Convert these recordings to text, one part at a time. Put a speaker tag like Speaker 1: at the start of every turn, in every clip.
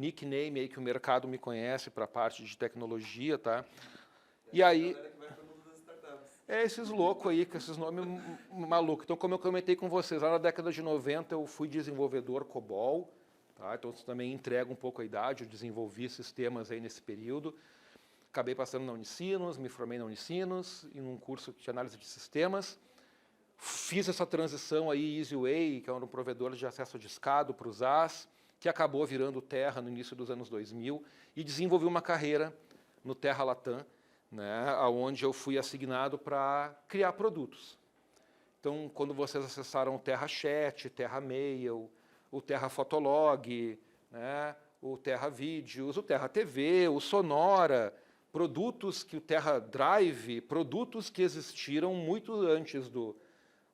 Speaker 1: nickname aí que o mercado me conhece para a parte de tecnologia, tá? E aí... É esses loucos aí, com esses nomes malucos. Então, como eu comentei com vocês, lá na década de 90 eu fui desenvolvedor COBOL, tá? Então isso também entrega um pouco a idade, eu desenvolvi sistemas aí nesse período. Acabei passando na Unicinos, me formei na Unicinos, em um curso de análise de sistemas. Fiz essa transição aí, EasyWay, que é um provedor de acesso discado para os AS, que acabou virando Terra no início dos anos 2000, e desenvolvi uma carreira no Terra Latam, né, onde eu fui assignado para criar produtos. Então, quando vocês acessaram o Terra Chat, Terra Mail, o Terra Fotolog, né, o Terra Vídeos, o Terra TV, o Sonora, produtos que o Terra Drive, produtos que existiram muito antes do...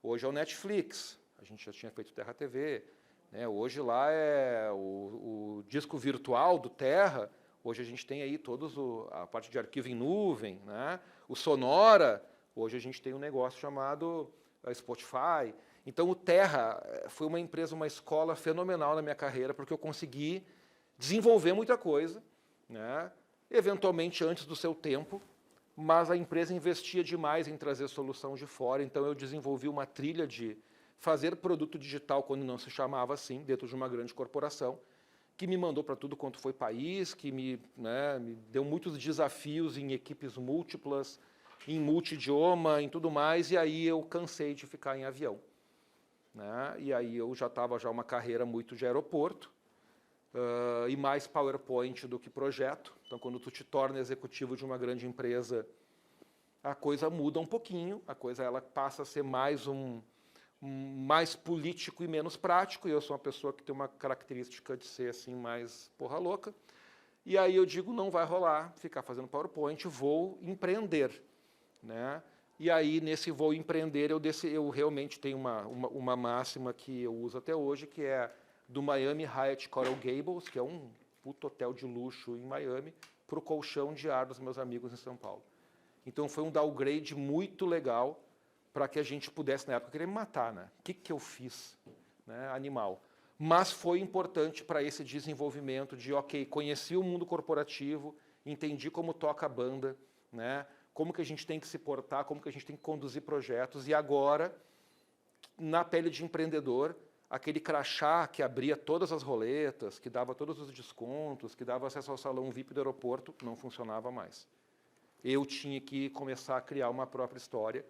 Speaker 1: Hoje é o Netflix, a gente já tinha feito Terra TV, né, hoje lá é o disco virtual do Terra. Hoje a gente tem aí a parte de arquivo em nuvem, né? O Sonora, hoje a gente tem um negócio chamado Spotify. Então o Terra foi uma empresa, uma escola fenomenal na minha carreira, porque eu consegui desenvolver muita coisa, né? Eventualmente antes do seu tempo, mas a empresa investia demais em trazer solução de fora, então eu desenvolvi uma trilha de fazer produto digital quando não se chamava assim, dentro de uma grande corporação, que me mandou para tudo quanto foi país, que me deu muitos desafios em equipes múltiplas, em multidioma, em tudo mais, e aí eu cansei de ficar em avião, né? E aí eu já estava uma carreira muito de aeroporto, e mais PowerPoint do que projeto. Então, quando tu te torna executivo de uma grande empresa, a coisa muda um pouquinho, a coisa ela passa a ser mais político e menos prático, e eu sou uma pessoa que tem uma característica de ser assim mais porra louca, e aí eu digo, não vai rolar ficar fazendo PowerPoint, vou empreender, né? E aí, nesse vou empreender, eu realmente tenho uma máxima que eu uso até hoje, que é do Miami Hyatt Coral Gables, que é um puto hotel de luxo em Miami, para o colchão de ar dos meus amigos em São Paulo. Então, foi um downgrade muito legal, para que a gente pudesse, na época, querer me matar, né? O que eu fiz? Né? Animal. Mas foi importante para esse desenvolvimento de, ok, conheci o mundo corporativo, entendi como toca a banda, né? Como que a gente tem que se portar, como que a gente tem que conduzir projetos, e agora, na pele de empreendedor, aquele crachá que abria todas as roletas, que dava todos os descontos, que dava acesso ao salão VIP do aeroporto, não funcionava mais. Eu tinha que começar a criar uma própria história.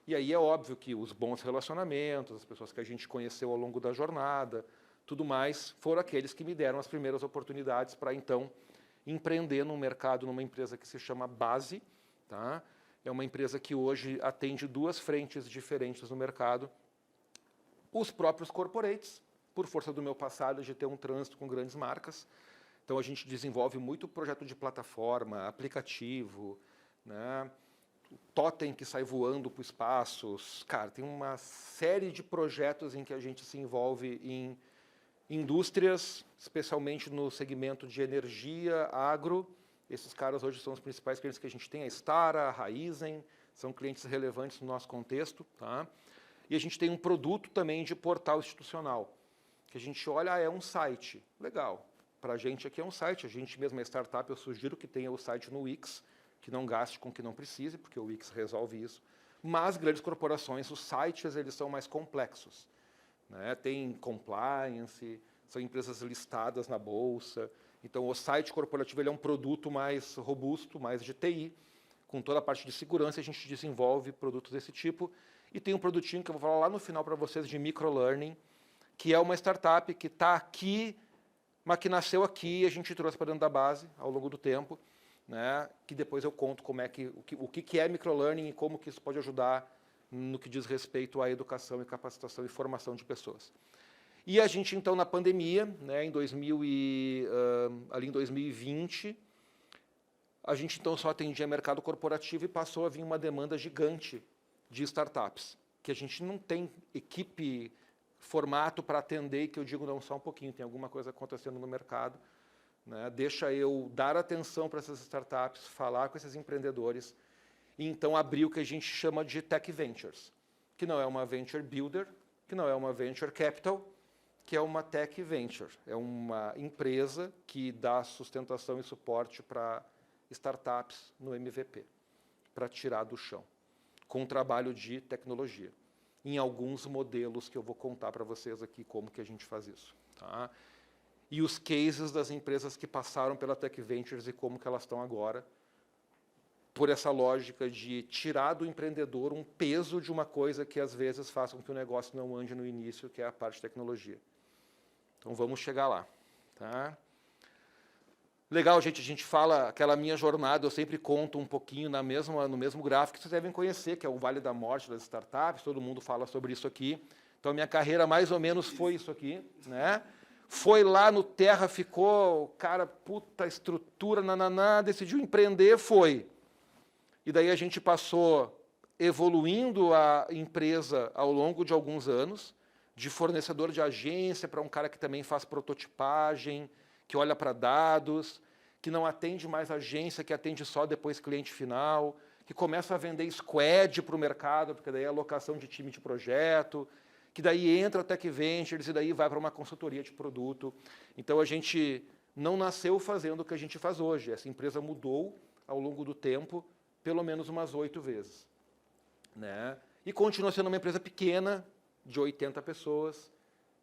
Speaker 1: E aí é óbvio que os bons relacionamentos, as pessoas que a gente conheceu ao longo da jornada, tudo mais, foram aqueles que me deram as primeiras oportunidades para, então, empreender num mercado, numa empresa que se chama Base. Tá? É uma empresa que hoje atende duas frentes diferentes no mercado. Os próprios corporates, por força do meu passado de ter um trânsito com grandes marcas. Então, a gente desenvolve muito projeto de plataforma, aplicativo, né? Totem que sai voando para o espaço. Cara, tem uma série de projetos em que a gente se envolve em indústrias, especialmente no segmento de energia, agro. Esses caras hoje são os principais clientes que a gente tem, a Stara, a Raizen, são clientes relevantes no nosso contexto. Tá? E a gente tem um produto também de portal institucional, que a gente olha, é um site. Legal, para a gente aqui é um site, a gente mesmo é startup, eu sugiro que tenha o site no Wix, que não gaste com o que não precise, porque o Wix resolve isso. Mas grandes corporações, os sites eles são mais complexos, né? Tem compliance, são empresas listadas na bolsa. Então, o site corporativo ele é um produto mais robusto, mais de TI, com toda a parte de segurança, a gente desenvolve produtos desse tipo. E tem um produtinho que eu vou falar lá no final para vocês de microlearning, que é uma startup que está aqui, mas que nasceu aqui e a gente trouxe para dentro da base ao longo do tempo. Né, que depois eu conto como é o que é microlearning e como que isso pode ajudar no que diz respeito à educação e capacitação e formação de pessoas. E a gente, então, na pandemia, né, ali em 2020, a gente, então, só atendia mercado corporativo e passou a vir uma demanda gigante de startups, que a gente não tem equipe, formato para atender, e que eu digo, não, só um pouquinho, tem alguma coisa acontecendo no mercado. Né, deixa eu dar atenção para essas startups, falar com esses empreendedores, e então abrir o que a gente chama de Tech Ventures, que não é uma Venture Builder, que não é uma Venture Capital, que é uma tech venture. É uma empresa que dá sustentação e suporte para startups no MVP, para tirar do chão, com trabalho de tecnologia, em alguns modelos que eu vou contar para vocês aqui como que a gente faz isso. Tá? E os cases das empresas que passaram pela Tech Ventures e como que elas estão agora, por essa lógica de tirar do empreendedor um peso de uma coisa que às vezes faz com que o negócio não ande no início, que é a parte de tecnologia. Então vamos chegar lá. Tá? Legal, gente, a gente fala, aquela minha jornada, eu sempre conto um pouquinho no mesmo gráfico que vocês devem conhecer, que é o Vale da Morte das startups, todo mundo fala sobre isso aqui. Então, a minha carreira mais ou menos foi isso aqui, né? Foi lá no Terra, ficou, cara, puta estrutura, nananá, decidiu empreender, foi. E daí a gente passou evoluindo a empresa ao longo de alguns anos, de fornecedor de agência para um cara que também faz prototipagem, que olha para dados, que não atende mais agência, que atende só depois cliente final, que começa a vender squad para o mercado, porque daí é alocação de time de projeto, que daí entra a Tech Ventures e daí vai para uma consultoria de produto. Então, a gente não nasceu fazendo o que a gente faz hoje. Essa empresa mudou ao longo do tempo, pelo menos umas 8 vezes. Né? E continua sendo uma empresa pequena, de 80 pessoas,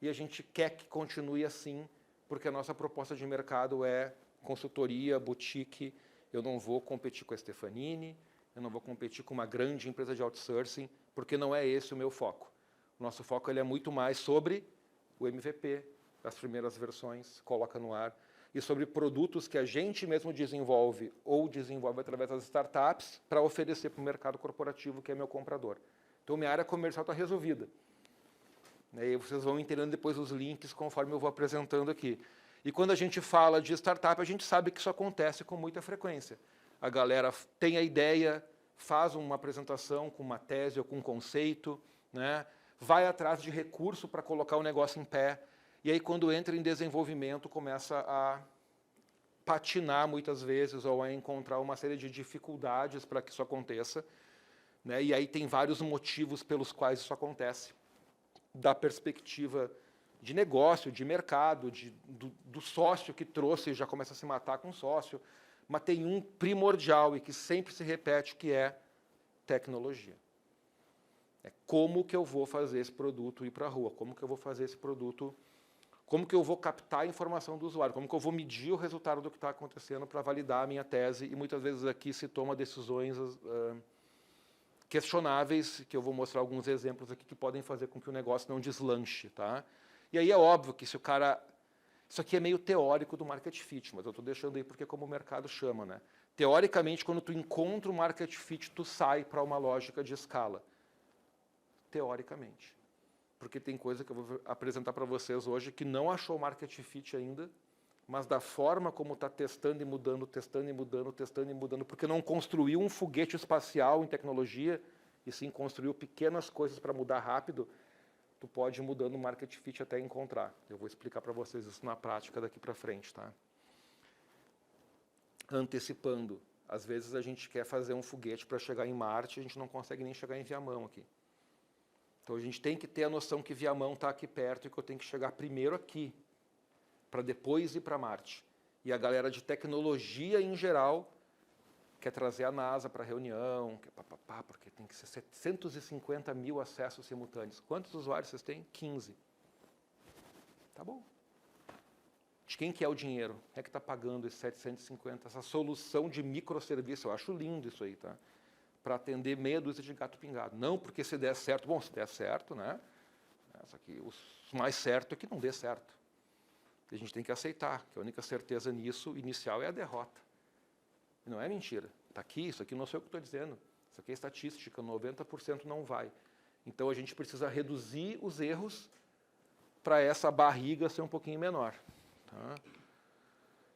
Speaker 1: e a gente quer que continue assim, porque a nossa proposta de mercado é consultoria, boutique. Eu não vou competir com a Stefanini, eu não vou competir com uma grande empresa de outsourcing, porque não é esse o meu foco. O nosso foco ele é muito mais sobre o MVP, as primeiras versões, coloca no ar, e sobre produtos que a gente mesmo desenvolve ou desenvolve através das startups para oferecer para o mercado corporativo, que é meu comprador. Então, minha área comercial está resolvida. E aí vocês vão entendendo depois os links conforme eu vou apresentando aqui. E quando a gente fala de startup, a gente sabe que isso acontece com muita frequência. A galera tem a ideia, faz uma apresentação com uma tese ou com um conceito, né? Vai atrás de recurso para colocar o negócio em pé, e aí quando entra em desenvolvimento começa a patinar muitas vezes ou a encontrar uma série de dificuldades para que isso aconteça, né? E aí tem vários motivos pelos quais isso acontece. Da perspectiva de negócio, de mercado, do sócio que trouxe e já começa a se matar com o sócio, mas tem um primordial e que sempre se repete, que é tecnologia. É como que eu vou fazer esse produto ir para a rua, como que eu vou fazer esse produto, como que eu vou captar a informação do usuário, como que eu vou medir o resultado do que está acontecendo para validar a minha tese, e muitas vezes aqui se toma decisões questionáveis, que eu vou mostrar alguns exemplos aqui que podem fazer com que o negócio não deslanche. Tá? E aí é óbvio que se o cara... Isso aqui é meio teórico do market fit, mas eu estou deixando aí porque é como o mercado chama. Né? Teoricamente, quando tu encontra o market fit, tu sai para uma lógica de escala. Teoricamente. Porque tem coisa que eu vou apresentar para vocês hoje que não achou market fit ainda, mas da forma como está testando e mudando, testando e mudando, testando e mudando, porque não construiu um foguete espacial em tecnologia, e sim construiu pequenas coisas para mudar rápido, tu pode ir mudando o market fit até encontrar. Eu vou explicar para vocês isso na prática daqui para frente. Tá? Antecipando. Às vezes a gente quer fazer um foguete para chegar em Marte, a gente não consegue nem chegar em Viamão aqui. Então a gente tem que ter a noção que Viamão está aqui perto e que eu tenho que chegar primeiro aqui, para depois ir para Marte. E a galera de tecnologia, em geral, quer trazer a NASA para a reunião, quer papapá, porque tem que ser 750 mil acessos simultâneos. Quantos usuários vocês têm? 15. Tá bom. De quem que é o dinheiro? Quem é que está pagando esses 750? Essa solução de microserviço, eu acho lindo isso aí, tá? Para atender meia dúzia de gato pingado. Não porque se der certo, bom, se der certo, né? Só que o mais certo é que não dê certo. A gente tem que aceitar que a única certeza nisso, inicial, é a derrota. E não é mentira. Está aqui, isso aqui não sei o que estou dizendo. Isso aqui é estatística, 90% não vai. Então, a gente precisa reduzir os erros para essa barriga ser um pouquinho menor. Tá?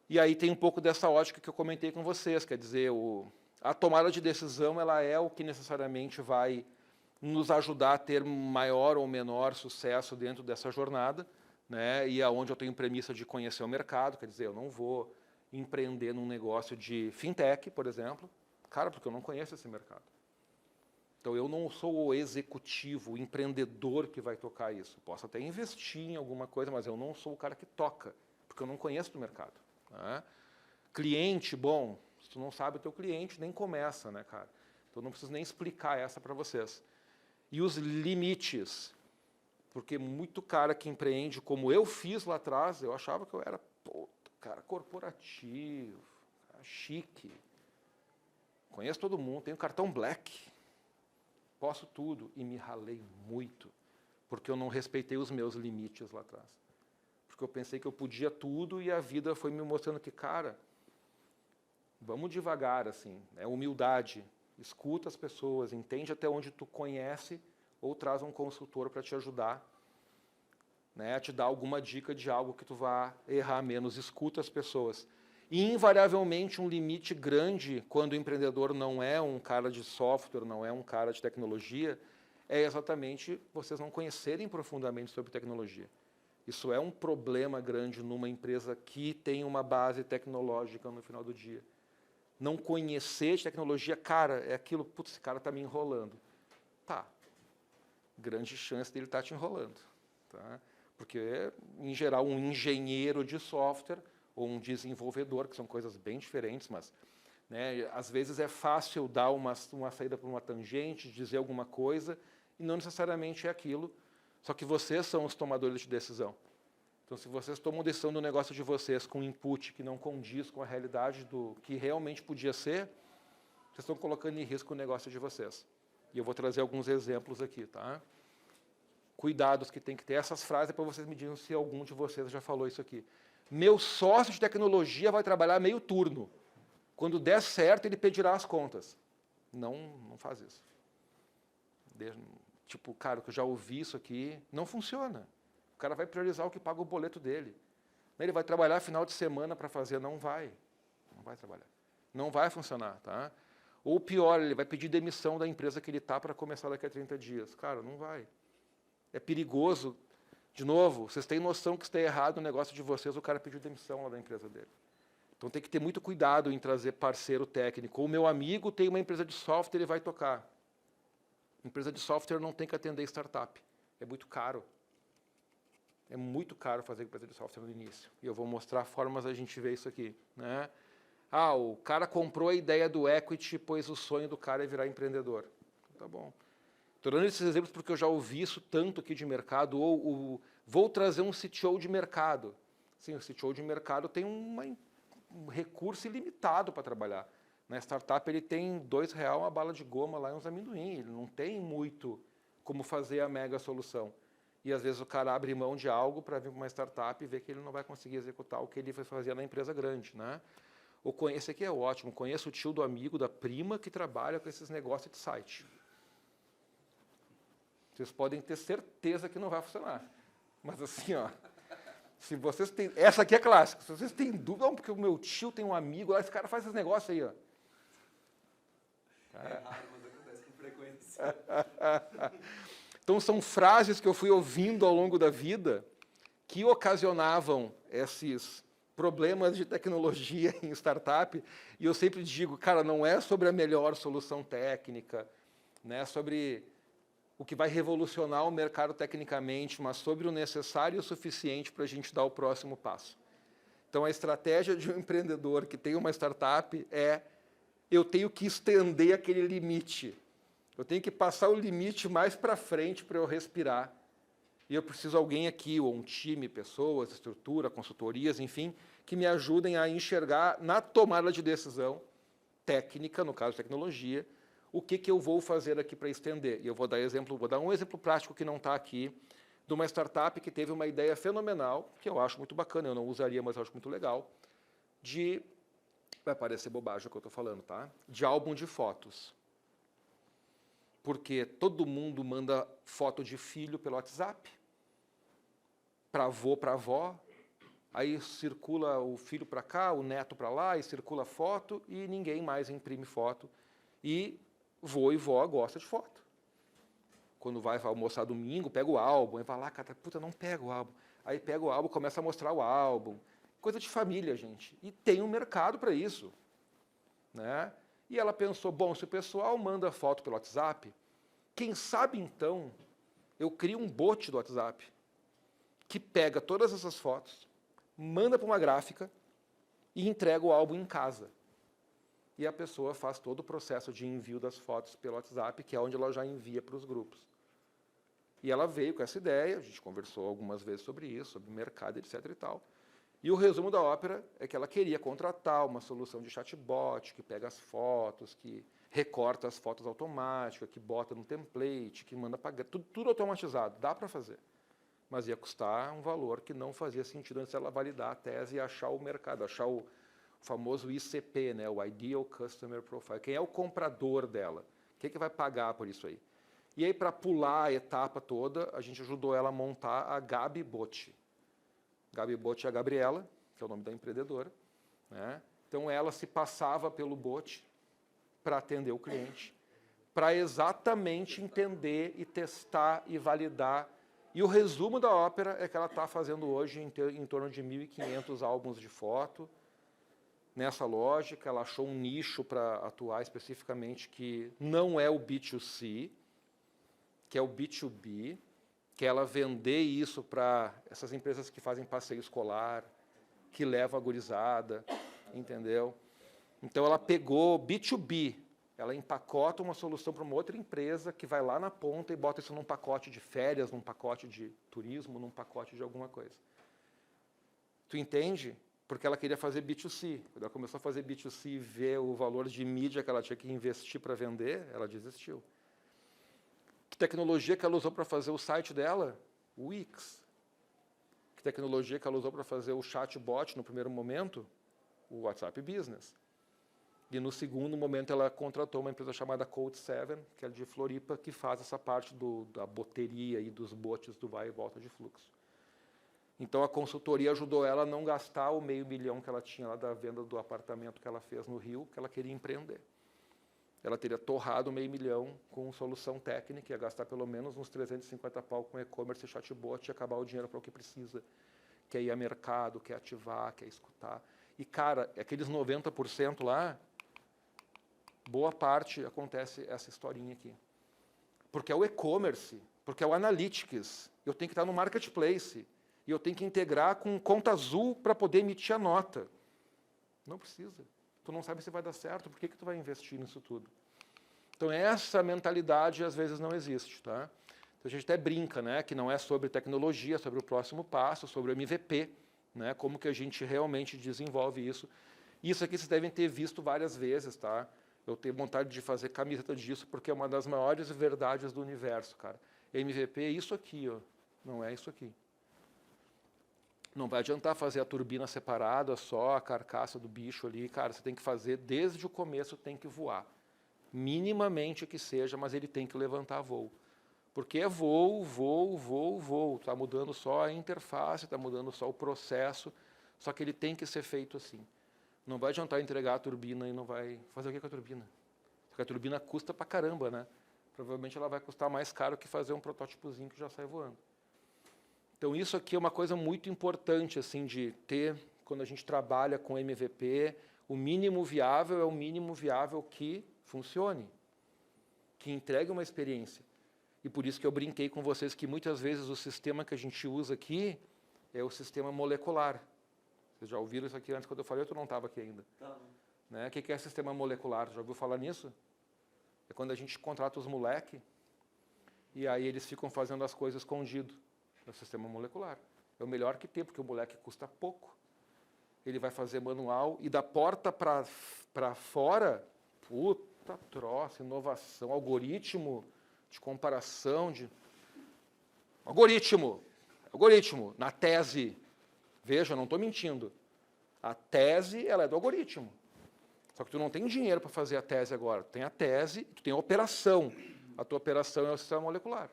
Speaker 1: E aí tem um pouco dessa ótica que eu comentei com vocês, quer dizer, a tomada de decisão ela é o que necessariamente vai nos ajudar a ter maior ou menor sucesso dentro dessa jornada, né? E aonde eu tenho premissa de conhecer o mercado, quer dizer, eu não vou empreender num negócio de fintech, por exemplo, cara, porque eu não conheço esse mercado. Então, eu não sou o executivo, o empreendedor que vai tocar isso. Posso até investir em alguma coisa, mas eu não sou o cara que toca, porque eu não conheço do mercado. Né? Cliente, bom, se tu não sabe o teu cliente, nem começa, né, cara? Então, não preciso nem explicar essa para vocês. E os limites, porque muito cara que empreende, como eu fiz lá atrás, eu achava que eu era, cara corporativo, cara chique, conheço todo mundo, tenho cartão black, posso tudo, e me ralei muito, porque eu não respeitei os meus limites lá atrás. Porque eu pensei que eu podia tudo e a vida foi me mostrando que, cara, vamos devagar, assim, né? Humildade, escuta as pessoas, entende até onde tu conhece ou traz um consultor para te ajudar, né? A te dar alguma dica de algo que tu vá errar menos, escuta as pessoas. E, invariavelmente, um limite grande, quando o empreendedor não é um cara de software, não é um cara de tecnologia, é exatamente vocês não conhecerem profundamente sobre tecnologia. Isso é um problema grande numa empresa que tem uma base tecnológica no final do dia. Não conhecer de tecnologia, cara, é aquilo, putz, esse cara está me enrolando. Tá, grande chance dele estar te enrolando. Tá? Porque, em geral, um engenheiro de software ou um desenvolvedor, que são coisas bem diferentes, mas, né, às vezes é fácil dar uma saída por uma tangente, dizer alguma coisa, e não necessariamente é aquilo, só que vocês são os tomadores de decisão. Então, se vocês tomam decisão do negócio de vocês com input que não condiz com a realidade do que realmente podia ser, vocês estão colocando em risco o negócio de vocês. E eu vou trazer alguns exemplos aqui, tá? Cuidados que tem que ter. Essas frases é para vocês me digam se algum de vocês já falou isso aqui. Meu sócio de tecnologia vai trabalhar meio turno. Quando der certo, ele pedirá as contas. Não faz isso. Tipo, cara, que eu já ouvi isso aqui, não funciona. O cara vai priorizar o que paga o boleto dele. Ele vai trabalhar final de semana para fazer, não vai trabalhar. Não vai funcionar, tá? Ou pior, ele vai pedir demissão da empresa que ele está para começar daqui a 30 dias. Cara, não vai. É perigoso. De novo, vocês têm noção que está errado o negócio de vocês, o cara pediu demissão lá da empresa dele. Então tem que ter muito cuidado em trazer parceiro técnico. O meu amigo tem uma empresa de software, ele vai tocar. Empresa de software não tem que atender startup. É muito caro. É muito caro fazer empresa de software no início. E eu vou mostrar formas da gente ver isso aqui. Né? Ah, o cara comprou a ideia do equity, pois o sonho do cara é virar empreendedor. Tá bom. Estou dando esses exemplos porque eu já ouvi isso tanto aqui de mercado, ou vou trazer um CTO de mercado. Sim, o CTO de mercado tem um recurso ilimitado para trabalhar. Na startup ele tem R$2 uma bala de goma lá e uns amendoim, ele não tem muito como fazer a mega solução. E às vezes o cara abre mão de algo para vir para uma startup e ver que ele não vai conseguir executar o que ele fazia na empresa grande. Né? Esse aqui é ótimo, conheço o tio do amigo, da prima que trabalha com esses negócios de site. Vocês podem ter certeza que não vai funcionar. Mas assim, ó, se vocês têm... Essa aqui é clássica. Se vocês têm dúvida, não, porque o meu tio tem um amigo, esse cara faz esses negócios aí, ó.
Speaker 2: É raro, mas acontece com frequência.
Speaker 1: Então, são frases que eu fui ouvindo ao longo da vida que ocasionavam esses problemas de tecnologia em startup. E eu sempre digo, cara, não é sobre a melhor solução técnica, né, sobre o que vai revolucionar o mercado tecnicamente, mas sobre o necessário e o suficiente para a gente dar o próximo passo. Então, a estratégia de um empreendedor que tem uma startup é: eu tenho que estender aquele limite. Eu tenho que passar o limite mais para frente para eu respirar. E eu preciso de alguém aqui, ou um time, pessoas, estrutura, consultorias, enfim, que me ajudem a enxergar na tomada de decisão técnica, no caso de tecnologia, o que eu vou fazer aqui para estender. E eu vou dar um exemplo prático que não está aqui, de uma startup que teve uma ideia fenomenal, que eu acho muito bacana, eu não usaria, mas eu acho muito legal, vai parecer bobagem o que eu estou falando, tá? De álbum de fotos. Porque todo mundo manda foto de filho pelo WhatsApp, para avô, para avó, aí circula o filho para cá, o neto para lá, e circula foto, e ninguém mais imprime foto. E vô e vó gostam de foto. Quando vai almoçar domingo, pega o álbum, aí vai lá, cara, puta, não pega o álbum. Aí pega o álbum, começa a mostrar o álbum. Coisa de família, gente. E tem um mercado para isso. Né? E ela pensou, bom, se o pessoal manda foto pelo WhatsApp, Quem sabe, então, eu crio um bot do WhatsApp que pega todas essas fotos, manda para uma gráfica e entrega o álbum em casa. E a pessoa faz todo o processo de envio das fotos pelo WhatsApp, que é onde ela já envia para os grupos. E ela veio com essa ideia, a gente conversou algumas vezes sobre isso, sobre mercado, etc. e tal. E o resumo da ópera é que ela queria contratar uma solução de chatbot, que pega as fotos, que recorta as fotos automáticas, que bota no template, que manda para... Tudo automatizado, dá para fazer. Mas ia custar um valor que não fazia sentido antes ela validar a tese e achar o mercado, achar o famoso ICP, né, o Ideal Customer Profile. Quem é o comprador dela? Quem é que vai pagar por isso aí? E aí, para pular a etapa toda, a gente ajudou ela a montar a Gabi Bot. Gabi Bot é a Gabriela, que é o nome da empreendedora, né? Então, ela se passava pelo bot para atender o cliente, para exatamente entender e testar e validar. E o resumo da ópera é que ela está fazendo hoje em torno de 1.500 álbuns de foto. Nessa lógica, ela achou um nicho para atuar especificamente que não é o B2C, que é o B2B, que é ela vender isso para essas empresas que fazem passeio escolar, que levam a gurizada, entendeu? Então, ela pegou B2B, ela empacota uma solução para uma outra empresa que vai lá na ponta e bota isso num pacote de férias, num pacote de turismo, num pacote de alguma coisa. Tu entende? Porque ela queria fazer B2C. Quando ela começou a fazer B2C e ver o valor de mídia que ela tinha que investir para vender, ela desistiu. Que tecnologia que ela usou para fazer o site dela? O Wix. Que tecnologia que ela usou para fazer o chatbot no primeiro momento? O WhatsApp Business. E no segundo momento ela contratou uma empresa chamada Code7, que é de Floripa, que faz essa parte da boteria e dos bots do vai e volta de fluxo. Então, a consultoria ajudou ela a não gastar o $500 mil que ela tinha lá da venda do apartamento que ela fez no Rio, que ela queria empreender. Ela teria torrado $500 mil com solução técnica, ia gastar pelo menos uns 350 pau com e-commerce e chatbot e acabar o dinheiro para o que precisa. Quer ir a mercado, quer ativar, quer escutar. E, cara, aqueles 90% lá, boa parte acontece essa historinha aqui. Porque é o e-commerce, porque é o analytics, eu tenho que estar no marketplace, e eu tenho que integrar com conta azul para poder emitir a nota. Não precisa. Tu não sabe se vai dar certo, por que tu vai investir nisso tudo? Então, essa mentalidade, às vezes, não existe. Tá? Então, a gente até brinca, né, que não é sobre tecnologia, é sobre o próximo passo, sobre o MVP, né, como que a gente realmente desenvolve isso. Isso aqui vocês devem ter visto várias vezes. Tá? Eu tenho vontade de fazer camiseta disso, porque é uma das maiores verdades do universo. Cara. MVP é isso aqui, ó, não é isso aqui. Não vai adiantar fazer a turbina separada, só a carcaça do bicho ali. Cara, você tem que fazer desde o começo, tem que voar. Minimamente que seja, mas ele tem que levantar voo. Porque é voo, voo, voo, voo. Está mudando só a interface, está mudando só o processo, só que ele tem que ser feito assim. Não vai adiantar entregar a turbina e não vai fazer o que com a turbina? Porque a turbina custa pra caramba, né? Provavelmente ela vai custar mais caro que fazer um protótipozinho que já sai voando. Então, isso aqui é uma coisa muito importante assim, de ter, quando a gente trabalha com MVP, o mínimo viável é o mínimo viável que funcione, que entregue uma experiência. E por isso que eu brinquei com vocês que muitas vezes o sistema que a gente usa aqui é o sistema molecular. Vocês já ouviram isso aqui antes, quando eu falei, tu não estava aqui ainda. Não. Né? O que é sistema molecular? Já ouviu falar nisso? É quando a gente contrata os moleques e aí eles ficam fazendo as coisas escondido. É o sistema molecular. É o melhor que tem, porque o moleque custa pouco. Ele vai fazer manual e da porta para fora, puta troça, inovação, algoritmo de comparação, Algoritmo, na tese. Veja, eu não estou mentindo. A tese, ela é do algoritmo. Só que tu não tem dinheiro para fazer a tese agora. Tu tem a tese, tu tem a operação. A tua operação é o sistema molecular.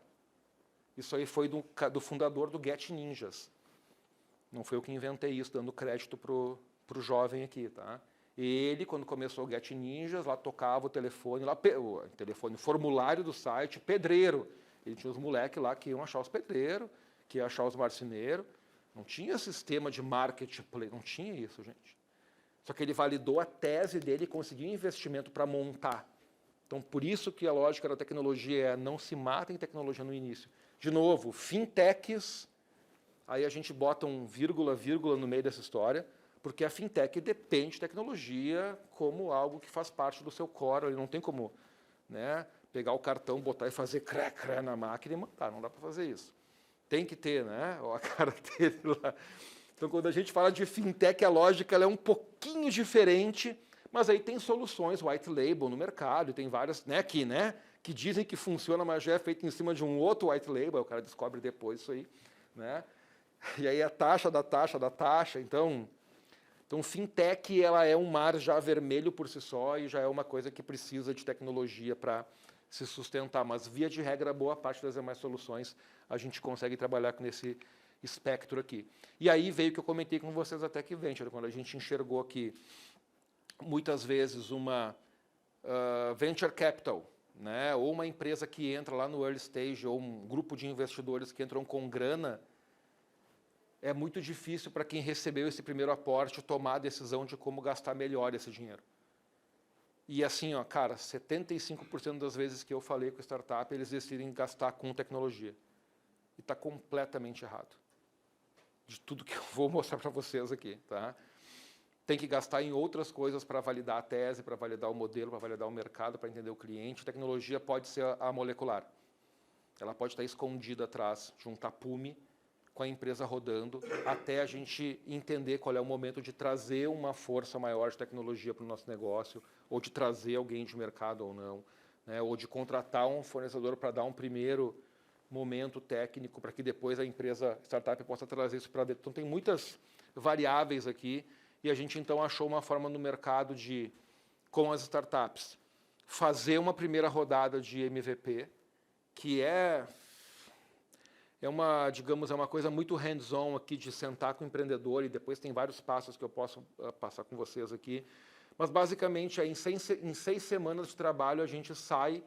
Speaker 1: Isso aí foi do fundador do Get Ninjas. Não foi eu que inventei isso, dando crédito para o jovem aqui. Tá? Ele, quando começou o Get Ninjas, lá tocava o telefone, o formulário do site, pedreiro. Ele tinha os moleques lá que iam achar os pedreiros, que iam achar os marceneiros. Não tinha sistema de marketplace, não tinha isso, gente. Só que ele validou a tese dele e conseguiu investimento para montar. Então, por isso que a lógica da tecnologia é não se mata em tecnologia no início. De novo, fintechs, aí a gente bota um vírgula, vírgula no meio dessa história, porque a fintech depende de tecnologia como algo que faz parte do seu core, ele não tem como, né, pegar o cartão, botar e fazer cré na máquina e mandar, não dá para fazer isso. Tem que ter, né, a cara dele lá. Então, quando a gente fala de fintech, a lógica ela é um pouquinho diferente, mas aí tem soluções white label no mercado, tem várias, né, que dizem que funciona, mas já é feito em cima de um outro white label, o cara descobre depois isso aí, né? E aí a taxa da taxa, então fintech ela é um mar já vermelho por si só e já é uma coisa que precisa de tecnologia para se sustentar, mas via de regra boa parte das demais soluções a gente consegue trabalhar com esse espectro aqui. E aí veio o que eu comentei com vocês até que Venture, quando a gente enxergou que muitas vezes uma venture capital, né, ou uma empresa que entra lá no early stage, ou um grupo de investidores que entram com grana, é muito difícil para quem recebeu esse primeiro aporte tomar a decisão de como gastar melhor esse dinheiro. E assim, ó, cara, 75% das vezes que eu falei com startup, eles decidem gastar com tecnologia. E está completamente errado. De tudo que eu vou mostrar para vocês aqui, tá? Tem que gastar em outras coisas para validar a tese, para validar o modelo, para validar o mercado, para entender o cliente. Tecnologia pode ser a molecular. Ela pode estar escondida atrás de um tapume, com a empresa rodando, até a gente entender qual é o momento de trazer uma força maior de tecnologia para o nosso negócio, ou de trazer alguém de mercado ou não, né? Ou de contratar um fornecedor para dar um primeiro momento técnico, para que depois a empresa, startup, possa trazer isso para dentro. Então, tem muitas variáveis aqui, e a gente, então, achou uma forma no mercado de, com as startups, fazer uma primeira rodada de MVP, que é uma, digamos, é uma coisa muito hands-on aqui, de sentar com o empreendedor, e depois tem vários passos que eu posso passar com vocês aqui. Mas, basicamente, em 6 semanas de trabalho, a gente sai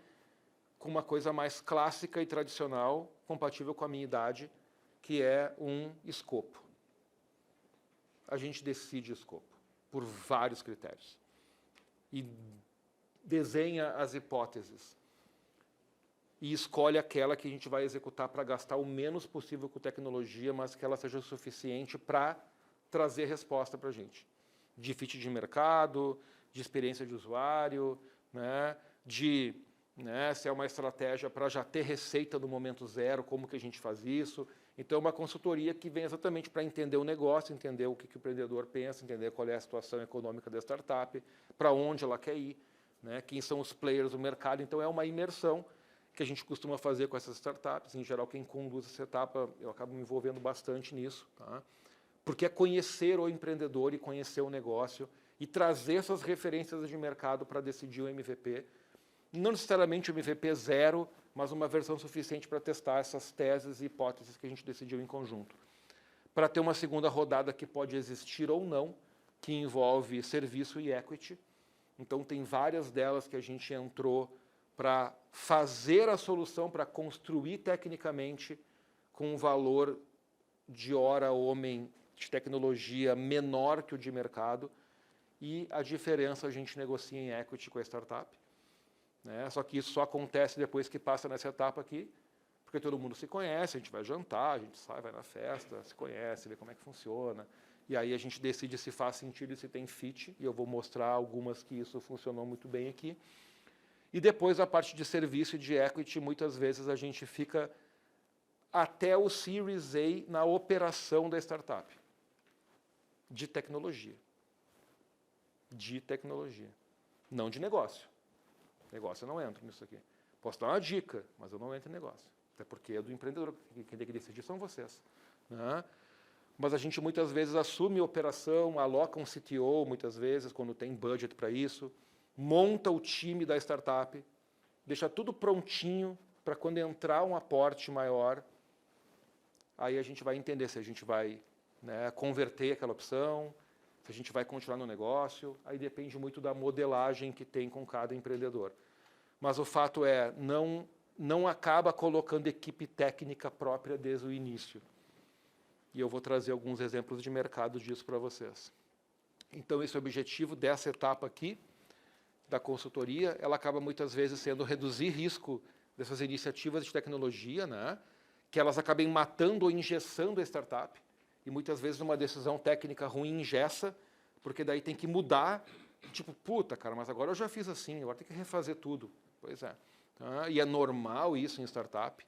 Speaker 1: com uma coisa mais clássica e tradicional, compatível com a minha idade, que é um escopo. A gente decide escopo, por vários critérios. E desenha as hipóteses. E escolhe aquela que a gente vai executar para gastar o menos possível com tecnologia, mas que ela seja suficiente para trazer resposta para a gente. De fit de mercado, de experiência de usuário, né, se é uma estratégia para já ter receita no momento zero, como que a gente faz isso. Então, é uma consultoria que vem exatamente para entender o negócio, entender o que o empreendedor pensa, entender qual é a situação econômica da startup, para onde ela quer ir, né, quem são os players do mercado. Então, é uma imersão que a gente costuma fazer com essas startups. Em geral, quem conduz essa etapa, eu acabo me envolvendo bastante nisso, tá? Porque é conhecer o empreendedor e conhecer o negócio e trazer essas referências de mercado para decidir o MVP. Não necessariamente o MVP zero, mas uma versão suficiente para testar essas teses e hipóteses que a gente decidiu em conjunto. Para ter uma segunda rodada que pode existir ou não, que envolve serviço e equity. Então, tem várias delas que a gente entrou para fazer a solução, para construir tecnicamente com um valor de hora homem de tecnologia menor que o de mercado, e a diferença a gente negocia em equity com a startup. Né? Só que isso só acontece depois que passa nessa etapa aqui, porque todo mundo se conhece, a gente vai jantar, a gente sai, vai na festa, se conhece, vê como é que funciona, e aí a gente decide se faz sentido e se tem fit, e eu vou mostrar algumas que isso funcionou muito bem aqui. E depois a parte de serviço e de equity, muitas vezes a gente fica até o Series A na operação da startup, de tecnologia. De tecnologia, não de negócio. Negócio eu não entro nisso aqui. Posso dar uma dica, mas eu não entro em negócio. Até porque é do empreendedor, quem tem que decidir são vocês. Né? Mas a gente muitas vezes assume a operação, aloca um CTO, muitas vezes, quando tem budget para isso, monta o time da startup, deixa tudo prontinho para quando entrar um aporte maior, aí a gente vai entender se a gente vai, né, converter aquela opção, se a gente vai continuar no negócio, aí depende muito da modelagem que tem com cada empreendedor. Mas o fato é, não acaba colocando equipe técnica própria desde o início. E eu vou trazer alguns exemplos de mercado disso para vocês. Então, esse é o objetivo dessa etapa aqui. da consultoria, ela acaba muitas vezes sendo reduzir risco dessas iniciativas de tecnologia, né? Que elas acabem matando ou engessando a startup, e muitas vezes uma decisão técnica ruim engessa, porque daí tem que mudar, tipo, puta, cara, mas agora eu já fiz assim, agora tem que refazer tudo. Pois é. Tá? E é normal isso em startup,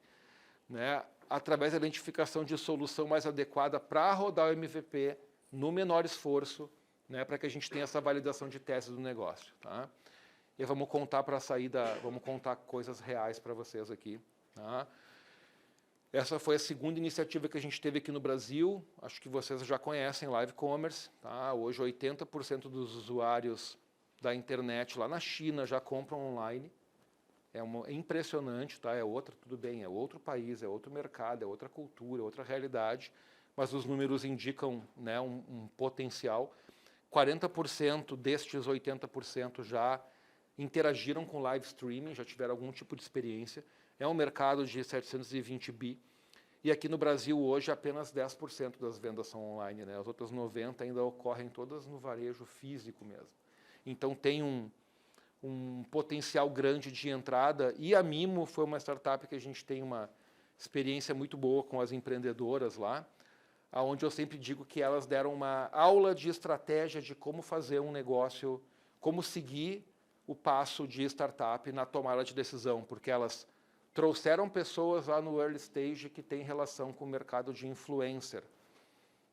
Speaker 1: né? Através da identificação de solução mais adequada para rodar o MVP no menor esforço, né? Para que a gente tenha essa validação de tese do negócio. Tá? E vamos contar para a saída, vamos contar coisas reais para vocês aqui. Tá? Essa foi a segunda iniciativa que a gente teve aqui no Brasil. Acho que vocês já conhecem Live Commerce. Tá? Hoje, 80% dos usuários da internet lá na China já compram online. É impressionante, tá? É outra, tudo bem, é outro país, é outro mercado, é outra cultura, é outra realidade, mas os números indicam, né, um potencial. 40% destes 80% já interagiram com live streaming, já tiveram algum tipo de experiência. É um mercado de 720 bi. E aqui no Brasil, hoje, apenas 10% das vendas são online, né? As outras 90% ainda ocorrem todas no varejo físico mesmo. Então, tem um potencial grande de entrada. E a Mimo foi uma startup que a gente tem uma experiência muito boa com as empreendedoras lá, onde eu sempre digo que elas deram uma aula de estratégia de como fazer um negócio, como seguir o passo de startup na tomada de decisão, porque elas trouxeram pessoas lá no early stage que têm relação com o mercado de influencer,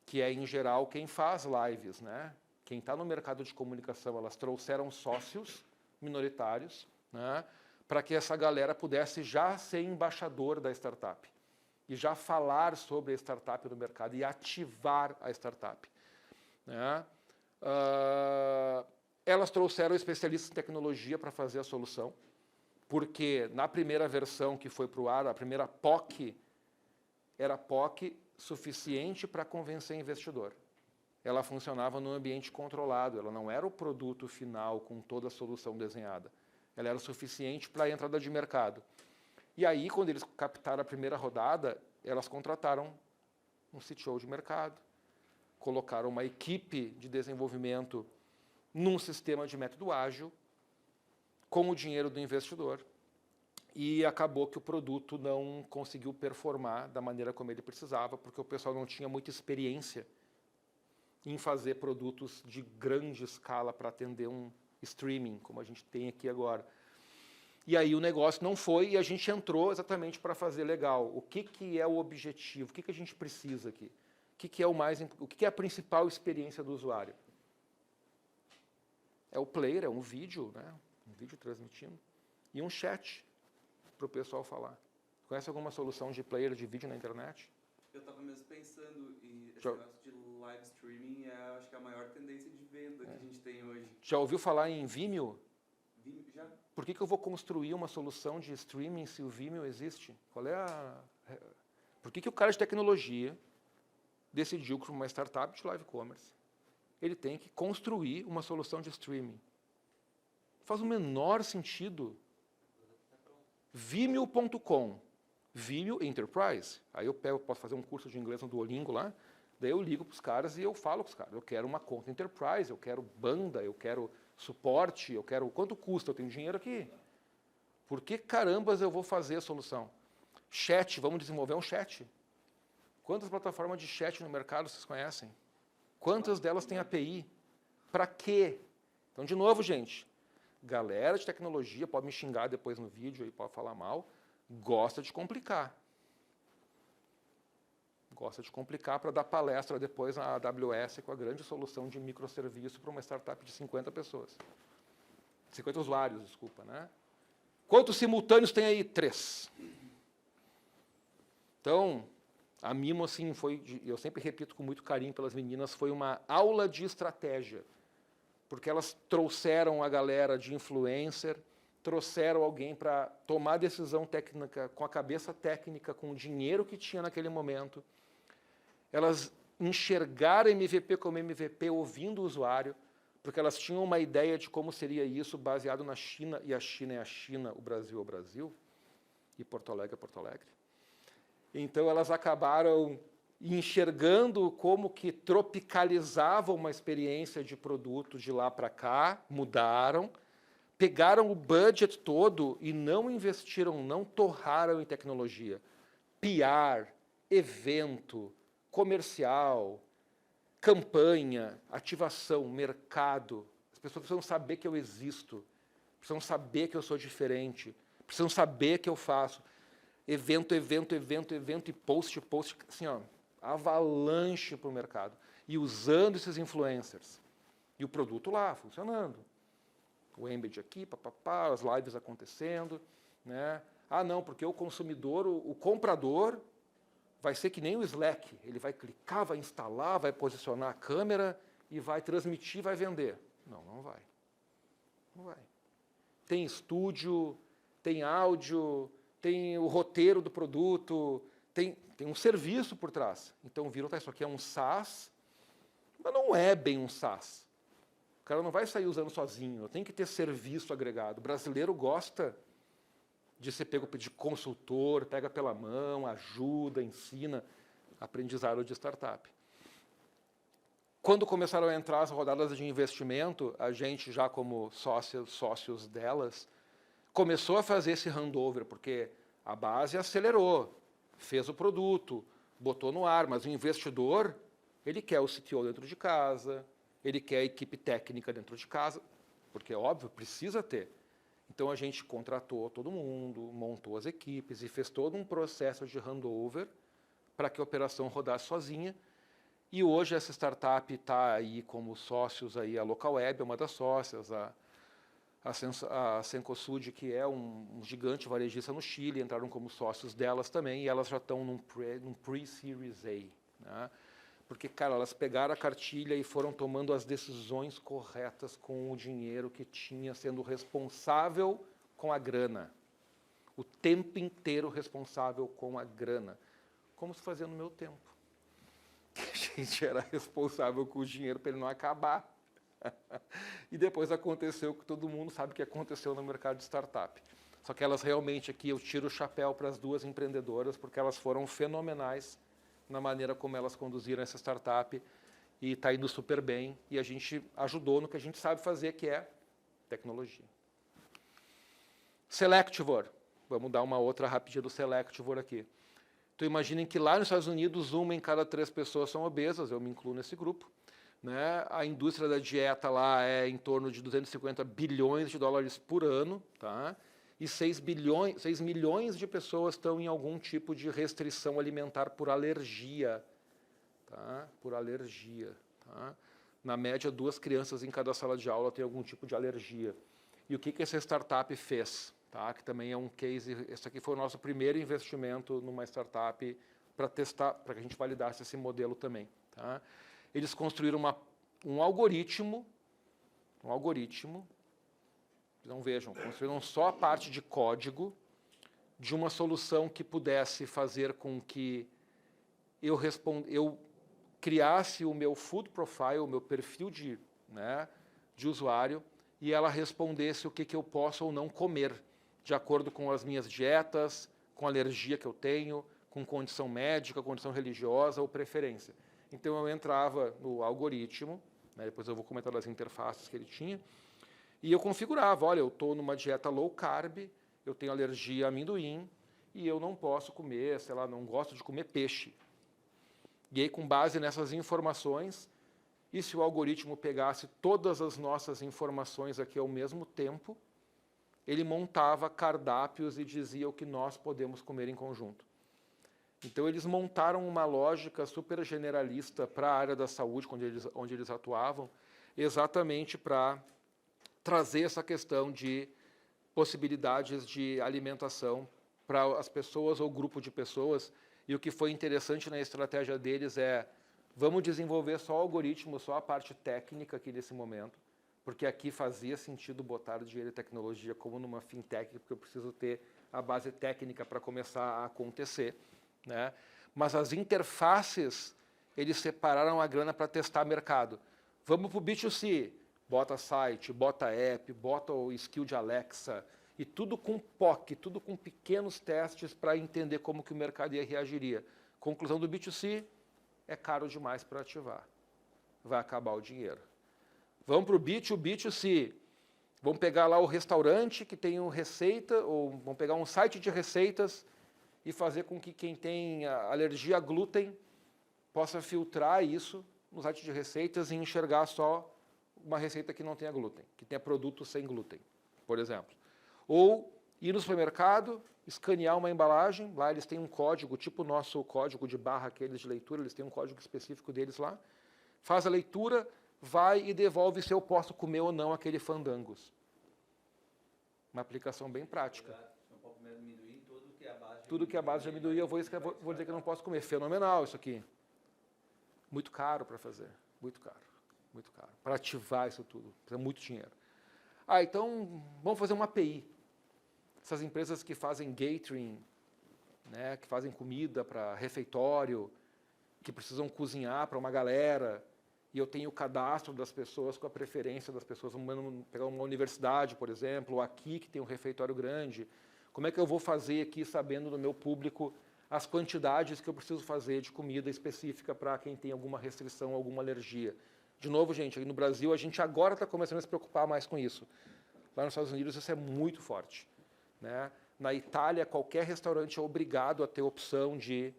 Speaker 1: que é, em geral, quem faz lives, né? Quem está no mercado de comunicação, elas trouxeram sócios minoritários, né? Para que essa galera pudesse já ser embaixador da startup e já falar sobre a startup no mercado e ativar a startup. Né? Elas trouxeram especialistas em tecnologia para fazer a solução, porque na primeira versão que foi para o ar, a primeira POC, era POC suficiente para convencer investidor. Ela funcionava num ambiente controlado, ela não era o produto final com toda a solução desenhada. Ela era o suficiente para a entrada de mercado. E aí, quando eles captaram a primeira rodada, elas contrataram um CTO de mercado, colocaram uma equipe de desenvolvimento num sistema de método ágil, com o dinheiro do investidor, e acabou que o produto não conseguiu performar da maneira como ele precisava, porque o pessoal não tinha muita experiência em fazer produtos de grande escala para atender um streaming, como a gente tem aqui agora. E aí o negócio não foi, e a gente entrou exatamente para fazer legal. O que é o objetivo? O que a gente precisa aqui? O que é a principal experiência do usuário? É o player, é um vídeo, né? Um vídeo transmitindo, e um chat para o pessoal falar. Conhece alguma solução de player de vídeo na internet?
Speaker 2: Eu estava mesmo pensando, e esse negócio de live streaming acho que é a maior tendência de venda que a gente tem hoje.
Speaker 1: Já ouviu falar em Vimeo?
Speaker 2: Já.
Speaker 1: Por que eu vou construir uma solução de streaming se o Vimeo existe? Por que o cara de tecnologia decidiu que uma startup de live commerce ele tem que construir uma solução de streaming? Faz o menor sentido. Vimeo.com, Vimeo Enterprise. Aí eu posso fazer um curso de inglês no Duolingo lá, daí eu ligo para os caras e eu falo com os caras. Eu quero uma conta Enterprise, eu quero banda, eu quero suporte, eu quero... Quanto custa? Eu tenho dinheiro aqui. Por que carambas eu vou fazer a solução? Chat, vamos desenvolver um chat. Quantas plataformas de chat no mercado vocês conhecem? Quantas delas têm API? Para quê? Então, de novo, gente, galera de tecnologia, pode me xingar depois no vídeo e pode falar mal, gosta de complicar. Gosta de complicar para dar palestra depois na AWS com a grande solução de microserviço para uma startup de 50 pessoas. 50 usuários, desculpa, né? Quantos simultâneos tem aí? 3. Então, a Mimo, assim, eu sempre repito com muito carinho pelas meninas, foi uma aula de estratégia, porque elas trouxeram a galera de influencer, trouxeram alguém para tomar decisão técnica, com a cabeça técnica, com o dinheiro que tinha naquele momento. Elas enxergaram MVP como MVP ouvindo o usuário, porque elas tinham uma ideia de como seria isso baseado na China, e a China é a China, o Brasil é o Brasil, e Porto Alegre é Porto Alegre. Então, elas acabaram enxergando como que tropicalizavam uma experiência de produto de lá para cá, mudaram, pegaram o budget todo e não investiram, não torraram em tecnologia. PR, evento, comercial, campanha, ativação, mercado. As pessoas precisam saber que eu existo, precisam saber que eu sou diferente, precisam saber que eu faço. Evento, evento, evento, evento e post, post, assim, ó, avalanche para o mercado. E usando esses influencers. E o produto lá, funcionando. O embed aqui, papapá, as lives acontecendo. Né? Ah, não, porque o consumidor, o comprador, vai ser que nem o Slack. Ele vai clicar, vai instalar, vai posicionar a câmera e vai transmitir, vai vender. Não, não vai. Não vai. Tem estúdio, tem áudio, tem o roteiro do produto, tem um serviço por trás. Então viram, tá, isso aqui é um SaaS, mas não é bem um SaaS. O cara não vai sair usando sozinho, tem que ter serviço agregado. O brasileiro gosta de ser pego de consultor, pega pela mão, ajuda, ensina, aprendizado de startup. Quando começaram a entrar as rodadas de investimento, a gente já como sócios delas, começou a fazer esse handover, porque a base acelerou, fez o produto, botou no ar, mas o investidor, ele quer o CTO dentro de casa, ele quer a equipe técnica dentro de casa, porque, óbvio, precisa ter. Então, a gente contratou todo mundo, montou as equipes e fez todo um processo de handover para que a operação rodasse sozinha. E hoje essa startup está aí como sócios, aí, a Localweb é uma das sócias, a Cencosud, que é um gigante varejista no Chile, entraram como sócios delas também, e elas já estão num pre-Series A. Né? Porque, cara, elas pegaram a cartilha e foram tomando as decisões corretas com o dinheiro que tinha, sendo responsável com a grana. O tempo inteiro responsável com a grana. Como se fazia no meu tempo. A gente era responsável com o dinheiro para ele não acabar. E depois aconteceu o que todo mundo sabe que aconteceu no mercado de startup. Só que elas realmente aqui, eu tiro o chapéu para as duas empreendedoras, porque elas foram fenomenais na maneira como elas conduziram essa startup e está indo super bem. E a gente ajudou no que a gente sabe fazer, que é tecnologia. Selectivor. Vamos dar uma outra rapidinha do Selectivor aqui. Então, imaginem que lá nos Estados Unidos, 1 em cada 3 pessoas são obesas, eu me incluo nesse grupo. Né? A indústria da dieta lá é em torno de 250 bilhões de dólares por ano, tá? E 6 milhões de pessoas estão em algum tipo de restrição alimentar por alergia. Tá? Por alergia. Tá? Na média, 2 crianças em cada sala de aula têm algum tipo de alergia. E o que essa startup fez? Tá? Que também é um case. Esse aqui foi o nosso primeiro investimento numa startup para testar, para que a gente validasse esse modelo também. Tá? Eles construíram um algoritmo, não vejam, construíram só a parte de código de uma solução que pudesse fazer com que eu criasse o meu food profile, o meu perfil de usuário, e ela respondesse o que eu posso ou não comer, de acordo com as minhas dietas, com a alergia que eu tenho, com condição médica, condição religiosa ou preferência. Então, eu entrava no algoritmo, né, depois eu vou comentar das interfaces que ele tinha, e eu configurava, olha, eu estou numa dieta low carb, eu tenho alergia a amendoim, e eu não posso comer, sei lá, não gosto de comer peixe. E aí, com base nessas informações, e se o algoritmo pegasse todas as nossas informações aqui ao mesmo tempo, ele montava cardápios e dizia o que nós podemos comer em conjunto. Então, eles montaram uma lógica super generalista para a área da saúde, onde eles atuavam, exatamente para trazer essa questão de possibilidades de alimentação para as pessoas ou grupo de pessoas. E o que foi interessante na estratégia deles é, vamos desenvolver só o algoritmo, só a parte técnica aqui nesse momento, porque aqui fazia sentido botar dinheiro e tecnologia como numa fintech, porque eu preciso ter a base técnica para começar a acontecer. Né? Mas as interfaces, eles separaram a grana para testar mercado. Vamos para o B2C, bota site, bota app, bota o skill de Alexa, e tudo com POC, tudo com pequenos testes para entender como que o mercado reagiria. Conclusão do B2C, é caro demais para ativar. Vai acabar o dinheiro. Vamos para o B2B2C. Vamos pegar lá o restaurante que tem uma receita, ou vamos pegar um site de receitas e fazer com que quem tem alergia a glúten possa filtrar isso no site de receitas e enxergar só uma receita que não tenha glúten, que tenha produto sem glúten, por exemplo. Ou ir no supermercado, escanear uma embalagem, lá eles têm um código, tipo o nosso código de barra, aqueles de leitura, eles têm um código específico deles lá, faz a leitura, vai e devolve se eu posso comer ou não aquele Fandangos. Uma aplicação bem prática. Tudo que é a base de amendoim, eu vou dizer que eu não posso comer. Fenomenal isso aqui. Muito caro para fazer, muito caro, muito caro. Para ativar isso tudo, precisa muito dinheiro. Então, vamos fazer uma API. Essas empresas que fazem catering, né, que fazem comida para refeitório, que precisam cozinhar para uma galera, e eu tenho o cadastro das pessoas com a preferência das pessoas. Vamos pegar uma universidade, por exemplo, ou aqui que tem um refeitório grande. Como é que eu vou fazer aqui, sabendo do meu público, as quantidades que eu preciso fazer de comida específica para quem tem alguma restrição, alguma alergia? De novo, gente, aí no Brasil a gente agora está começando a se preocupar mais com isso. Lá nos Estados Unidos isso é muito forte, né? Na Itália, qualquer restaurante é obrigado a ter opção de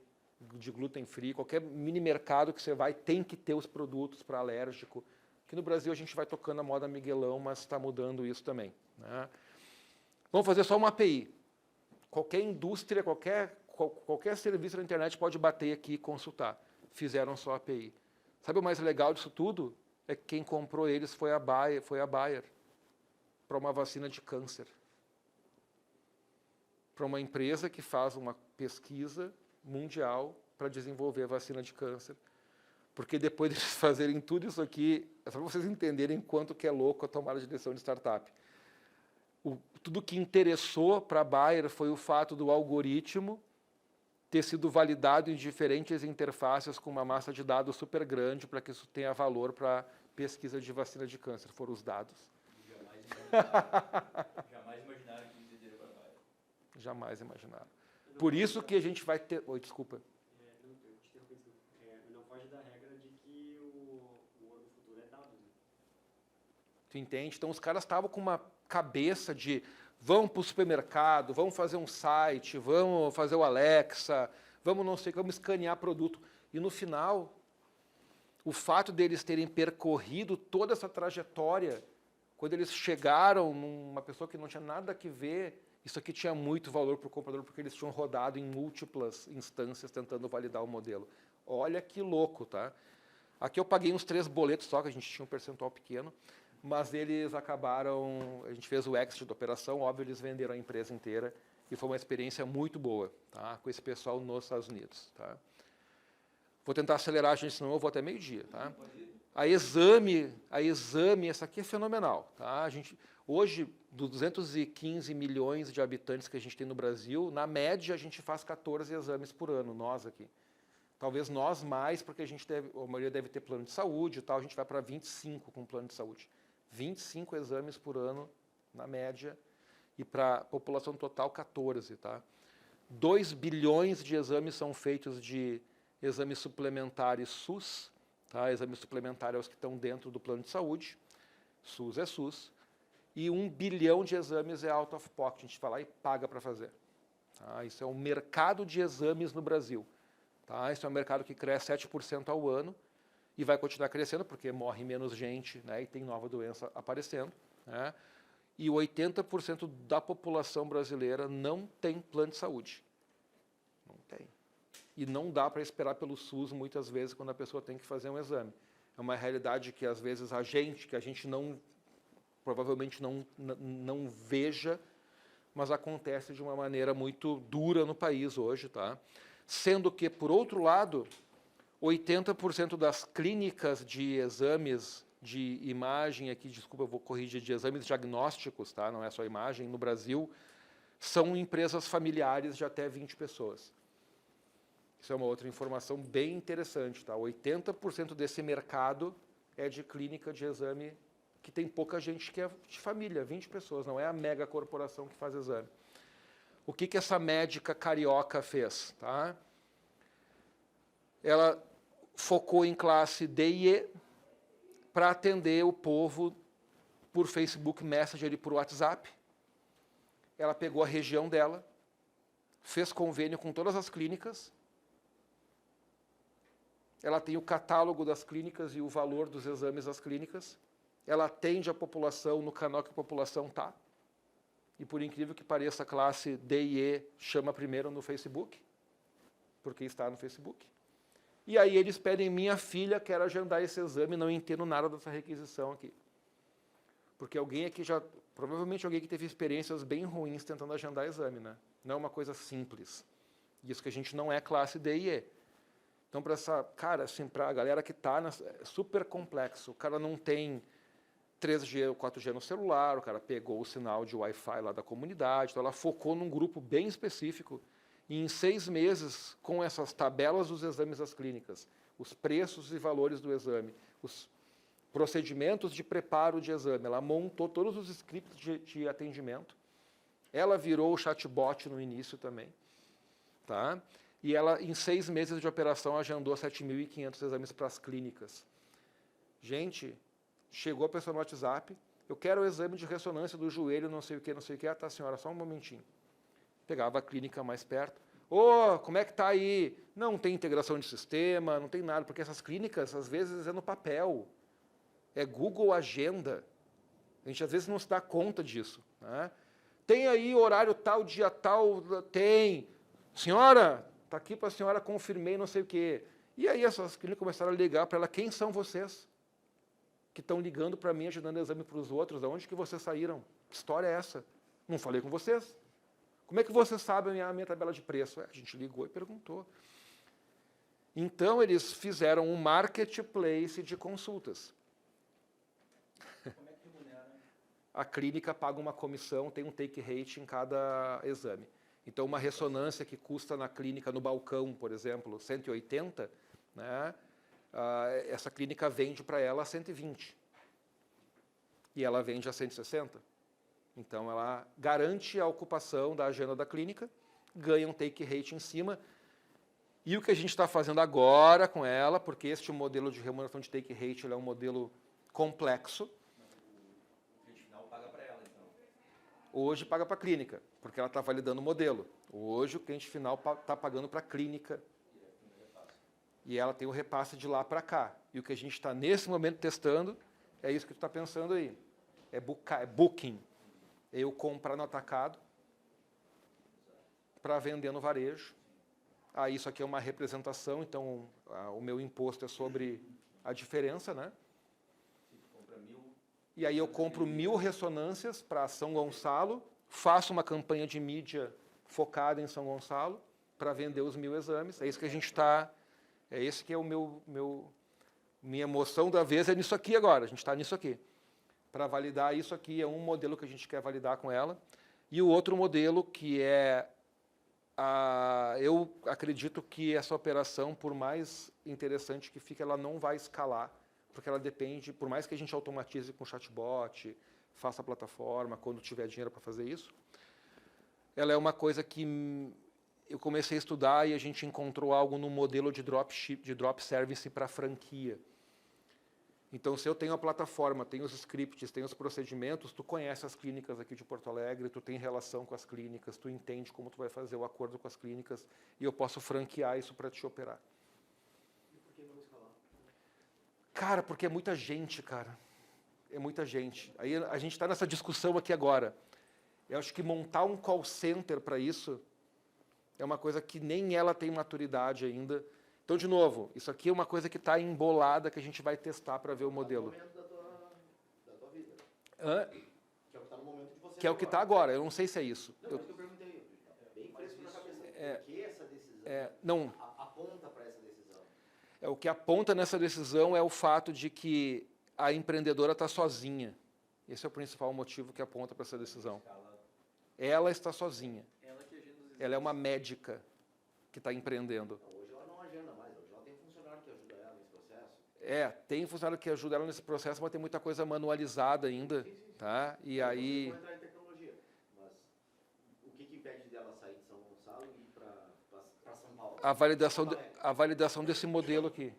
Speaker 1: glúten free, qualquer mini mercado que você vai tem que ter os produtos para alérgico. Aqui no Brasil a gente vai tocando a moda Miguelão, mas está mudando isso também, né? Vamos fazer só uma API. Qualquer indústria, qualquer serviço na internet pode bater aqui e consultar. Fizeram só a API. Sabe o mais legal disso tudo? É que quem comprou eles foi a Bayer para uma vacina de câncer. Para uma empresa que faz uma pesquisa mundial para desenvolver a vacina de câncer. Porque depois de fazerem tudo isso aqui, é para vocês entenderem quanto que é louco a tomada de decisão de startup. Tudo que interessou para a Bayer foi o fato do algoritmo ter sido validado em diferentes interfaces com uma massa de dados super grande para que isso tenha valor para pesquisa de vacina de câncer. Foram os dados.
Speaker 3: Jamais imaginaram que isso iria para a Bayer.
Speaker 1: Jamais imaginaram. Por isso que a gente vai ter... Oi, desculpa.
Speaker 4: Não foge da regra de que o ouro do futuro é dado. Né?
Speaker 1: Tu entende? Então, os caras estavam com uma cabeça de vamos para o supermercado, vamos fazer um site, vamos fazer o Alexa, vamos não sei, vamos escanear produto. E no final, o fato deles terem percorrido toda essa trajetória, quando eles chegaram numa pessoa que não tinha nada a ver, isso aqui tinha muito valor para o comprador, porque eles tinham rodado em múltiplas instâncias tentando validar o modelo. Olha que louco, tá? Aqui eu paguei uns 3 boletos só, que a gente tinha um percentual pequeno, mas eles acabaram, a gente fez o exit da operação, óbvio, eles venderam a empresa inteira, e foi uma experiência muito boa, tá? Com esse pessoal nos Estados Unidos. Tá? Vou tentar acelerar, gente, senão eu vou até meio-dia. Tá? A exame, essa aqui é fenomenal. Tá? Hoje, dos 215 milhões de habitantes que a gente tem no Brasil, na média a gente faz 14 exames por ano, nós aqui. Talvez nós mais, porque a maioria deve ter plano de saúde e tal, a gente vai para 25 com plano de saúde. 25 exames por ano, na média, e para a população total, 14. Tá? 2 bilhões de exames são feitos de exames suplementares SUS, tá? Exames suplementares aos que estão dentro do plano de saúde, SUS é SUS, e 1 bilhão de exames é out of pocket, a gente vai lá e paga para fazer. Tá? Isso é um mercado de exames no Brasil. Tá? Isso é um mercado que cresce 7% ao ano, e vai continuar crescendo, porque morre menos gente, né, e tem nova doença aparecendo. Né, e 80% da população brasileira não tem plano de saúde. Não tem. E não dá para esperar pelo SUS, muitas vezes, quando a pessoa tem que fazer um exame. É uma realidade que, às vezes, a gente não, provavelmente não veja, mas acontece de uma maneira muito dura no país hoje. Tá? Sendo que, por outro lado, 80% das clínicas de exames de imagem, aqui, desculpa, eu vou corrigir, de exames diagnósticos, tá? Não é só imagem, no Brasil, são empresas familiares de até 20 pessoas. Isso é uma outra informação bem interessante. Tá? 80% desse mercado é de clínica de exame que tem pouca gente que é de família, 20 pessoas, não é a mega corporação que faz exame. O que essa médica carioca fez? Tá? Ela focou em classe D e E para atender o povo por Facebook Messenger e por WhatsApp. Ela pegou a região dela, fez convênio com todas as clínicas. Ela tem o catálogo das clínicas e o valor dos exames das clínicas. Ela atende a população no canal que a população está. E, por incrível que pareça, a classe D e E chama primeiro no Facebook, porque está no Facebook. E aí eles pedem, minha filha quer agendar esse exame, não entendo nada dessa requisição aqui. Porque alguém aqui já, provavelmente alguém que teve experiências bem ruins tentando agendar exame, né? Não é uma coisa simples. Isso que a gente não é classe D e E. Então, para essa, cara, assim, para a galera que está, é super complexo. O cara não tem 3G ou 4G no celular, o cara pegou o sinal de Wi-Fi lá da comunidade, então ela focou num grupo bem específico. E em 6 meses, com essas tabelas dos exames das clínicas, os preços e valores do exame, os procedimentos de preparo de exame, ela montou todos os scripts de atendimento. Ela virou o chatbot no início também. Tá? E ela, em 6 meses de operação, agendou 7.500 exames para as clínicas. Gente, chegou a pessoa no WhatsApp, eu quero o exame de ressonância do joelho, não sei o que. Ah, tá, senhora, só um momentinho. Pegava a clínica mais perto. Ô, como é que está aí? Não tem integração de sistema, não tem nada, porque essas clínicas, às vezes, é no papel. É Google Agenda. A gente, às vezes, não se dá conta disso. Né? Tem aí horário tal, dia tal? Tem. Senhora, está aqui para a senhora, confirmei, não sei o quê. E aí essas clínicas começaram a ligar para ela, quem são vocês? Que estão ligando para mim, ajudando o exame para os outros, de onde que vocês saíram? Que história é essa? Não falei com vocês. Como é que vocês sabem a minha tabela de preço? A gente ligou e perguntou. Então, eles fizeram um marketplace de consultas.
Speaker 3: Como é que remunera?
Speaker 1: A clínica paga uma comissão, tem um take rate em cada exame. Então, uma ressonância que custa na clínica, no balcão, por exemplo, 180, né? Essa clínica vende para ela a 120. E ela vende a 160. Então, ela garante a ocupação da agenda da clínica, ganha um take rate em cima. E o que a gente está fazendo agora com ela, porque este modelo de remuneração de take rate ele é um modelo complexo.
Speaker 3: O cliente final paga para ela, então.
Speaker 1: Hoje paga para a clínica, porque ela está validando o modelo. Hoje o cliente final está pagando para a clínica. E ela tem o repasse de lá para cá. E o que a gente está nesse momento testando é isso que tu está pensando aí. É booking. Eu comprar no atacado para vender no varejo. Aí isso aqui é uma representação, então o meu imposto é sobre a diferença, né? E aí eu compro 1.000 ressonâncias para São Gonçalo, faço uma campanha de mídia focada em São Gonçalo para vender os 1.000 exames. É isso que a gente está... É esse que é o minha emoção da vez, é nisso aqui agora, a gente está nisso aqui. Para validar isso aqui, é um modelo que a gente quer validar com ela. E o outro modelo que é... eu acredito que essa operação, por mais interessante que fique, ela não vai escalar, porque ela depende, por mais que a gente automatize com chatbot, faça a plataforma, quando tiver dinheiro para fazer isso, ela é uma coisa que eu comecei a estudar e a gente encontrou algo no modelo de drop service para franquia. Então, se eu tenho a plataforma, tenho os scripts, tenho os procedimentos, tu conhece as clínicas aqui de Porto Alegre, tu tem relação com as clínicas, tu entende como tu vai fazer o acordo com as clínicas e eu posso franquear isso para te operar.
Speaker 4: E por que não escalar?
Speaker 1: Cara, porque é muita gente, cara. É muita gente. Aí a gente está nessa discussão aqui agora. Eu acho que montar um call center para isso é uma coisa que nem ela tem maturidade ainda. Então, de novo, isso aqui é uma coisa que está embolada, que a gente vai testar para ver o modelo.
Speaker 4: É o momento da tua vida.
Speaker 1: Hã?
Speaker 4: Que é o que está no momento de você.
Speaker 1: Que é o que está agora. Eu não sei se é isso.
Speaker 4: Não, mas que eu perguntei. Bem fresco na cabeça. Por que essa decisão
Speaker 1: não.
Speaker 4: aponta para essa decisão?
Speaker 1: O que aponta nessa decisão é o fato de que a empreendedora está sozinha. Esse é o principal motivo que aponta para essa decisão. Ela está sozinha.
Speaker 2: Ela que agenda os exames.
Speaker 1: Ela é uma médica que está empreendendo.
Speaker 4: Hoje ela não agenda mais. Hoje ela tem funcionário que ajuda ela nesse processo.
Speaker 1: Tem funcionário que ajuda ela nesse processo, mas tem muita coisa manualizada ainda.
Speaker 4: Sim.
Speaker 1: Tá? E aí...
Speaker 4: Não entrar em tecnologia. Mas o que impede dela sair de São Gonçalo e ir para São Paulo?
Speaker 1: A validação desse modelo aqui.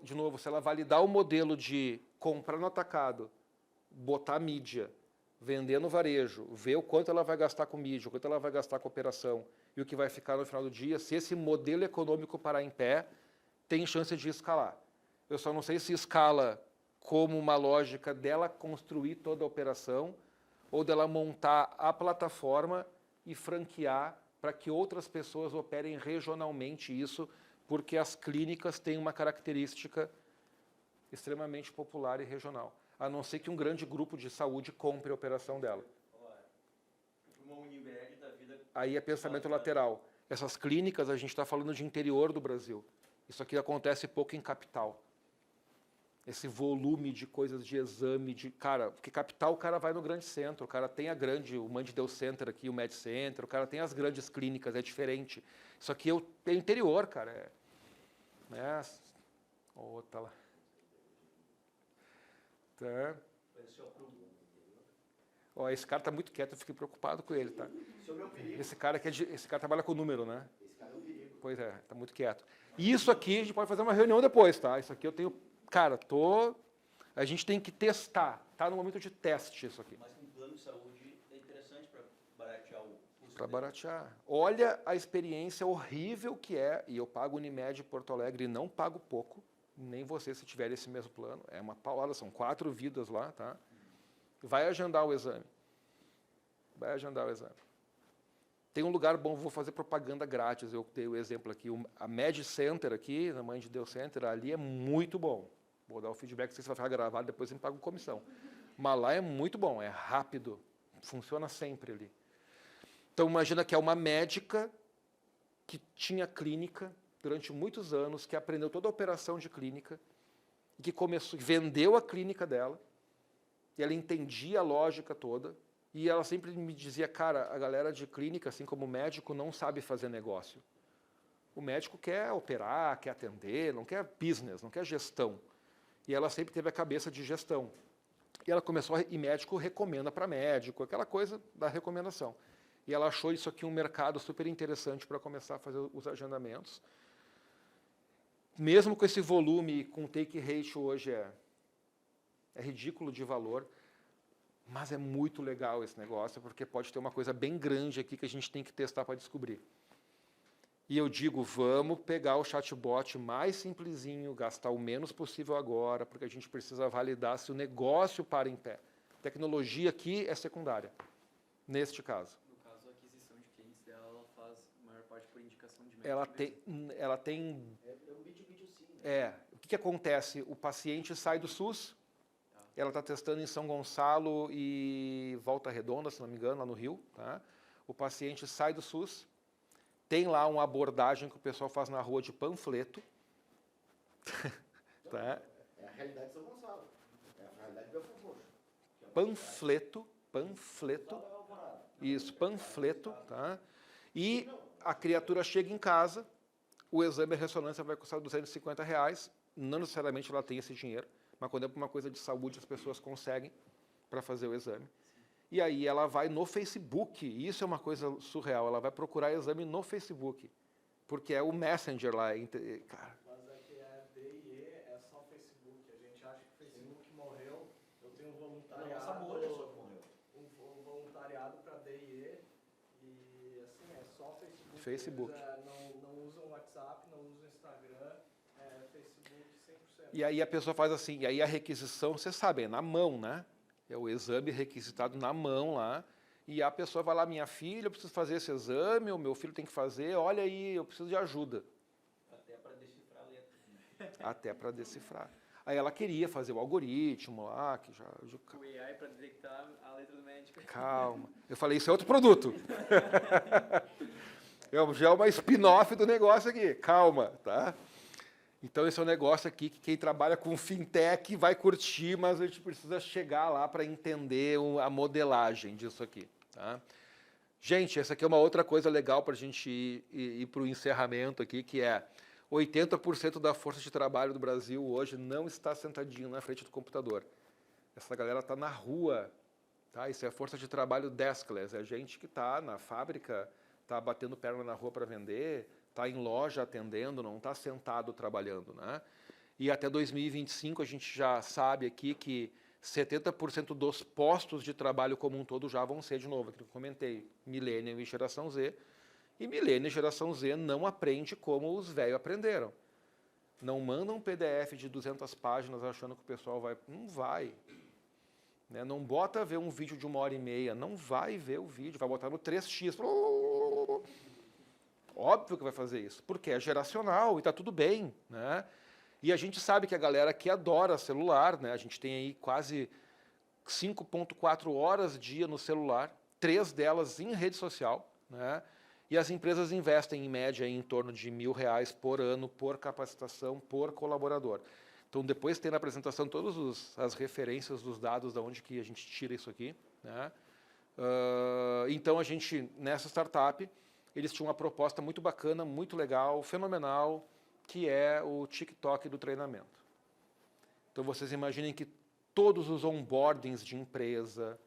Speaker 1: De novo, se ela validar o modelo de comprar no atacado, botar mídia, vender no varejo, ver o quanto ela vai gastar com mídia, o quanto ela vai gastar com operação e o que vai ficar no final do dia, se esse modelo econômico parar em pé, tem chance de escalar. Eu só não sei se escala como uma lógica dela construir toda a operação ou dela montar a plataforma e franquear para que outras pessoas operem regionalmente isso, porque as clínicas têm uma característica extremamente popular e regional, a não ser que um grande grupo de saúde compre a operação dela.
Speaker 3: Uma Unimed da vida.
Speaker 1: Aí é pensamento lateral. Essas clínicas, a gente está falando de interior do Brasil. Isso aqui acontece pouco em capital. Esse volume de coisas de exame, porque capital o cara vai no grande centro, o cara tem o Mandidel Center aqui, o Med Center, o cara tem as grandes clínicas, é diferente. Isso aqui é interior, cara. Tá lá. Tá. Ó, esse cara está muito quieto, eu fiquei preocupado com ele, tá? Esse cara trabalha com número, né?
Speaker 4: Esse cara é um perigo.
Speaker 1: Pois é, está muito quieto. E isso aqui a gente pode fazer uma reunião depois, tá? Isso aqui eu tenho... Cara, a gente tem que testar. Está no momento de teste isso aqui.
Speaker 3: Mas um plano de saúde é interessante para baratear o custo.
Speaker 1: Para baratear. Olha a experiência horrível que é, e eu pago Unimed Porto Alegre e não pago pouco, nem você se tiver esse mesmo plano. É uma paulada, são 4 vidas lá, tá? Vai agendar o exame. Vai agendar o exame. Tem um lugar bom, vou fazer propaganda grátis, eu dei o exemplo aqui. A Med Center aqui, na Mandidel Center, ali é muito bom. Vou dar o feedback, não sei se vai ficar gravado, depois você me paga comissão. Mas lá é muito bom, é rápido, funciona sempre ali. Então, imagina que é uma médica que tinha clínica durante muitos anos, que aprendeu toda a operação de clínica, e que vendeu a clínica dela, e ela entendia a lógica toda, e ela sempre me dizia, cara, a galera de clínica, assim como o médico, não sabe fazer negócio. O médico quer operar, quer atender, não quer business, não quer gestão. E ela sempre teve a cabeça de gestão. E ela começou, e médico recomenda para médico, aquela coisa da recomendação. E ela achou isso aqui um mercado super interessante para começar a fazer os agendamentos. Mesmo com esse volume, com take ratio hoje é ridículo de valor, mas é muito legal esse negócio, porque pode ter uma coisa bem grande aqui que a gente tem que testar para descobrir. E eu digo, vamos pegar o chatbot mais simplesinho, gastar o menos possível agora, porque a gente precisa validar se o negócio para em pé. Tecnologia aqui é secundária, neste caso.
Speaker 2: No caso, a aquisição de clientes dela, ela faz a maior parte por indicação de médico.
Speaker 1: Ela tem...
Speaker 4: É um B2B2C, né?
Speaker 1: O que acontece? O paciente sai do SUS, ela está testando em São Gonçalo e Volta Redonda, se não me engano, lá no Rio. Tá? O paciente sai do SUS, tem lá uma abordagem que o pessoal faz na rua de panfleto. Tá?
Speaker 4: É a realidade de São Gonçalo. É a realidade de Belfort Roxo.
Speaker 1: Panfleto. Isso, panfleto. Tá? E a criatura chega em casa, o exame de ressonância vai custar R$250, não necessariamente ela tem esse dinheiro, mas quando é para uma coisa de saúde, as pessoas conseguem para fazer o exame. E aí ela vai no Facebook, e isso é uma coisa surreal, ela vai procurar exame no Facebook, porque é o Messenger lá. Cara.
Speaker 5: Mas aqui é DIE, é só Facebook. A gente acha que o Facebook morreu. Eu tenho um voluntariado.
Speaker 3: Nossa bolha só que morreu.
Speaker 5: Um voluntariado para DIE e assim, é só Facebook.
Speaker 1: Facebook.
Speaker 5: Eles, não usam WhatsApp, não usam Instagram, Facebook 100%.
Speaker 1: E aí a pessoa faz assim, e aí a requisição, você sabe, é na mão, né? É o exame requisitado na mão lá, e a pessoa vai lá, minha filha, eu preciso fazer esse exame, o meu filho tem que fazer, olha aí, eu preciso de ajuda.
Speaker 3: Até para decifrar a letra.
Speaker 1: Até para decifrar. Aí ela queria fazer o algoritmo lá, que já...
Speaker 2: O AI para detectar a letra do médico.
Speaker 1: Calma. Eu falei, isso é outro produto. Já é uma spin-off do negócio aqui. Calma, tá? Então, esse é um negócio aqui que quem trabalha com fintech vai curtir, mas a gente precisa chegar lá para entender a modelagem disso aqui. Tá? Gente, essa aqui é uma outra coisa legal para a gente ir para o encerramento aqui, que é 80% da força de trabalho do Brasil hoje não está sentadinho na frente do computador. Essa galera está na rua. Tá? Isso é força de trabalho deskless. É gente que está na fábrica, está batendo perna na rua para vender, está em loja atendendo, não está sentado trabalhando. Né? E até 2025 a gente já sabe aqui que 70% dos postos de trabalho como um todo já vão ser, de novo, aquilo que eu comentei, Millennial e Geração Z. E Millennial e Geração Z não aprende como os velhos aprenderam. Não manda um PDF de 200 páginas achando que o pessoal vai... Não vai. Né? Não bota ver um vídeo de 1h30. Não vai ver o vídeo. Vai botar no 3x. Óbvio que vai fazer isso. Porque é geracional e está tudo bem. Né? E a gente sabe que a galera aqui adora celular. Né? A gente tem aí quase 5,4 horas dia no celular. 3 delas em rede social. Né? E as empresas investem, em média, em torno de R$1.000 por ano, por capacitação, por colaborador. Então, depois tem na apresentação todas as referências dos dados de onde que a gente tira isso aqui. Né? Então, a gente, nessa startup, eles tinham uma proposta muito bacana, muito legal, fenomenal, que é o TikTok do treinamento. Então, vocês imaginem que todos os onboardings de empresa,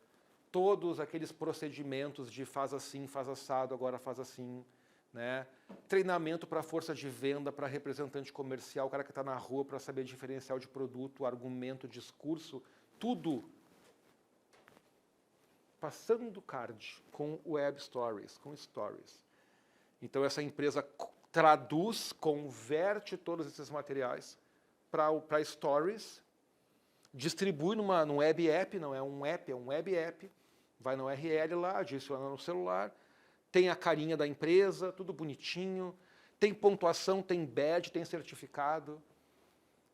Speaker 1: todos aqueles procedimentos de faz assim, faz assado, agora faz assim, né? Treinamento para força de venda, para representante comercial, o cara que está na rua para saber diferencial de produto, argumento, discurso, tudo passando card com web stories, com stories. Então essa empresa traduz, converte todos esses materiais para stories, distribui num web app, não é um app, é um web app, vai no URL lá, adiciona no celular, tem a carinha da empresa, tudo bonitinho, tem pontuação, tem badge, tem certificado,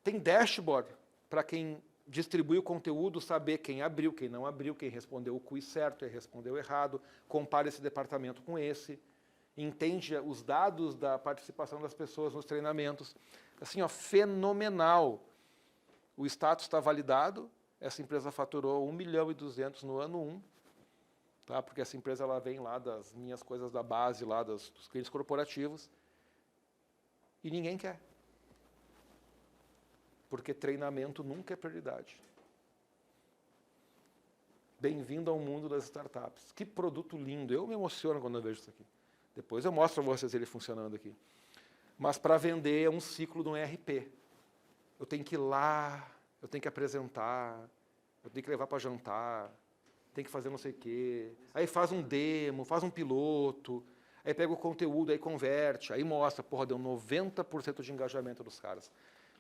Speaker 1: tem dashboard para quem distribui o conteúdo, saber quem abriu, quem não abriu, quem respondeu o quiz certo, quem respondeu errado, compara esse departamento com esse, entende os dados da participação das pessoas nos treinamentos. Assim, ó, fenomenal. O status está validado, essa empresa faturou 1.200.000 no ano 1, tá? Porque essa empresa ela vem lá das minhas coisas da base, lá dos clientes corporativos, e ninguém quer. Porque treinamento nunca é prioridade. Bem-vindo ao mundo das startups. Que produto lindo, eu me emociono quando eu vejo isso aqui. Depois eu mostro para vocês ele funcionando aqui. Mas para vender é um ciclo de um ERP. Eu tenho que ir lá, eu tenho que apresentar, eu tenho que levar para jantar, tem que fazer não sei o quê. Aí faz um demo, faz um piloto, aí pega o conteúdo, aí converte, aí mostra, porra, deu 90% de engajamento dos caras.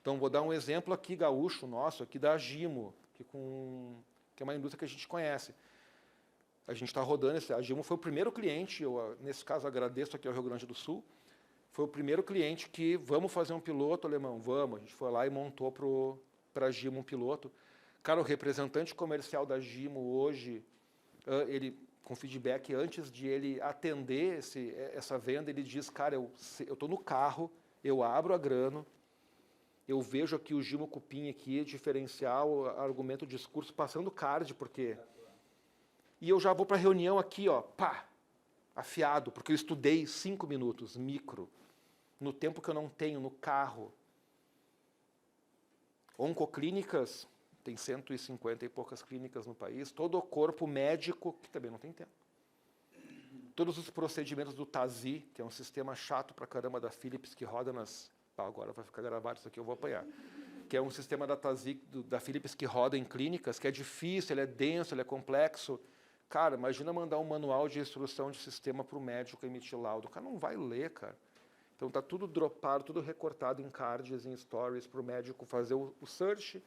Speaker 1: Então, vou dar um exemplo aqui, gaúcho nosso, aqui da Agimo, que é uma indústria que a gente conhece. A gente está rodando, a Agimo foi o primeiro cliente, eu, nesse caso, agradeço aqui ao Rio Grande do Sul, foi o primeiro cliente que, vamos fazer um piloto, alemão, vamos. A gente foi lá e montou para a Agimo um piloto. Cara, o representante comercial da Agimo hoje, ele, com feedback, antes de ele atender essa venda, ele diz, cara, eu estou no carro, eu abro a grana, eu vejo aqui o Gimo Cupim aqui, diferencial, argumento, discurso, passando card, porque... E eu já vou para a reunião aqui, ó, pá, afiado, porque eu estudei 5 minutos, micro, no tempo que eu não tenho, no carro. Oncoclínicas, tem 150 e poucas clínicas no país, todo o corpo médico, que também não tem tempo. Todos os procedimentos do TASI, que é um sistema chato pra caramba da Philips, que roda nas... agora vai ficar gravado isso aqui, eu vou apanhar. Que é um sistema da TASI, da Philips, que roda em clínicas, que é difícil, ele é denso, ele é complexo. Cara, imagina mandar um manual de instrução de sistema para o médico emitir laudo. O cara não vai ler, cara. Então está tudo dropado, tudo recortado em cards, em stories, para o médico fazer o search,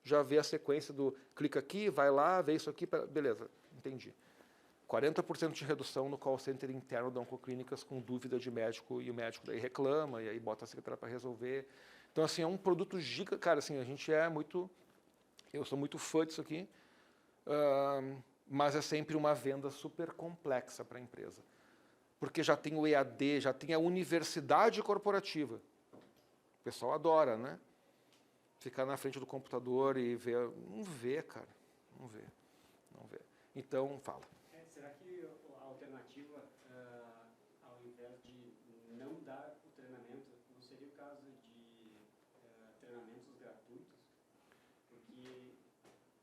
Speaker 1: já vê a sequência do clica aqui, vai lá, vê isso aqui, beleza, entendi. 40% de redução no call center interno da Oncoclínicas com dúvida de médico, e o médico daí reclama, e aí bota a secretária para resolver. Então, assim, é um produto giga, cara, assim, a gente é muito... Eu sou muito fã disso aqui, mas é sempre uma venda super complexa para a empresa. Porque já tem o EAD, já tem a universidade corporativa. O pessoal adora, né? Ficar na frente do computador e ver... Não vê, cara. Não vê. Não vê. Então, fala.
Speaker 6: Será que a alternativa, ao invés de não dar o treinamento, não seria o caso de treinamentos gratuitos? Porque